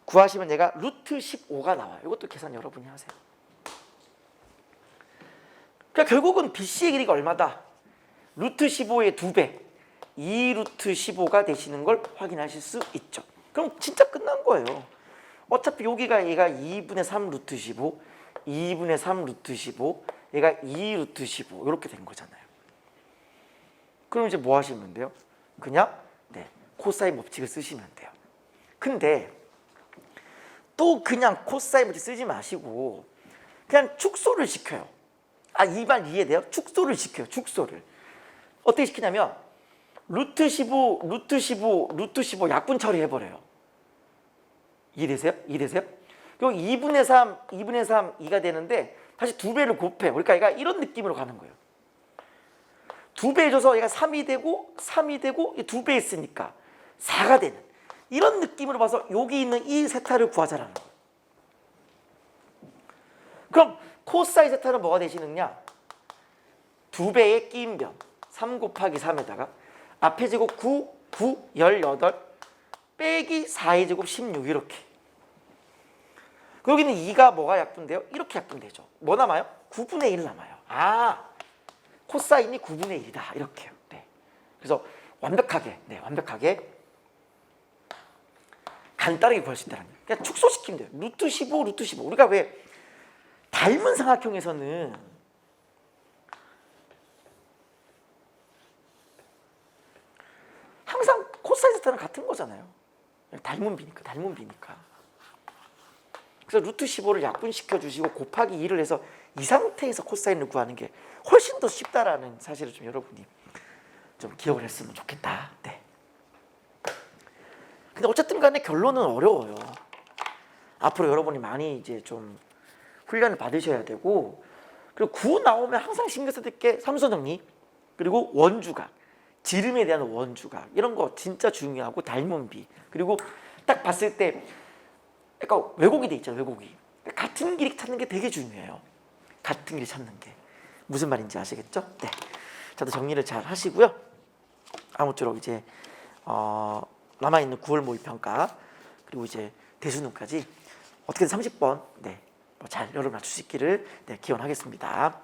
Speaker 1: 구하시면 얘가 루트 15가 나와요. 이것도 계산 여러분이 하세요. 그러니까 결국은 BC의 길이가 얼마다? 루트 15의 2배 2 루트 15가 되시는 걸 확인하실 수 있죠. 그럼 진짜 끝난 거예요. 어차피 여기가 얘가 2분의 3 루트 15 2분의 3 루트 15 얘가 2 루트 15 이렇게 된 거잖아요. 그럼 이제 뭐 하시면 돼요? 그냥 코사인 법칙을 쓰시면 돼요. 근데 또 그냥 코사인 법칙 쓰지 마시고 그냥 축소를 시켜요. 이 말 이해돼요? 축소를 시켜요. 축소를. 어떻게 시키냐면 루트 15, 루트 15, 루트 15 약분 처리해버려요. 이해되세요? 이해되세요? 그리고 2분의 3, 2분의 3, 2가 되는데 다시 2배를 곱해요. 그러니까 얘가 이런 느낌으로 가는 거예요. 2배 해줘서 얘가 3이 되고 3이 되고 2배 있으니까 4가 되는 이런 느낌으로 봐서 여기 있는 이 세타를 구하자라는 거예요. 그럼 코사인 세타는 뭐가 되시느냐? 2배의 끼인 변 3 곱하기 3에다가 앞에 제곱 9, 9, 18 빼기 4의 제곱 16 이렇게. 여기는 2가 뭐가 약분돼요? 이렇게 약분되죠. 뭐 남아요? 9분의 1 남아요. 코사인이 9분의 1이다 이렇게요. 그래서 완벽하게 완벽하게 간단하게 구할 수 있다는 거예요. 그냥 축소시키면 돼요. 루트 15, 루트 15. 우리가 왜 닮은 삼각형에서는 항상 코사인 세타는 같은 거잖아요. 닮은 비니까. 그래서 루트 15를 약분시켜 주시고 곱하기 2를 해서 이 상태에서 코사인을 구하는 게 훨씬 더 쉽다라는 사실을 좀 여러분이 좀 기억을 했으면 좋겠다. 근데 어쨌든 간에 결론은 어려워요. 앞으로 여러분이 많이 이제 좀 훈련을 받으셔야 되고, 그리고 구 나오면 항상 신경 써야 될 게 삼수원 정리, 그리고 원주각, 지름에 대한 원주각 이런 거 진짜 중요하고 닮은 비, 그리고 딱 봤을 때 약간 왜곡이 돼 있잖아요. 왜곡이. 같은 길이 찾는 게 되게 중요해요. 같은 길이 찾는 게 무슨 말인지 아시겠죠? 저도 정리를 잘 하시고요. 아무쪼록 이제 남아있는 9월 모의평가 그리고 이제 대수능까지 어떻게든 30번 잘 여러분 맞출 수 있기를 기원하겠습니다.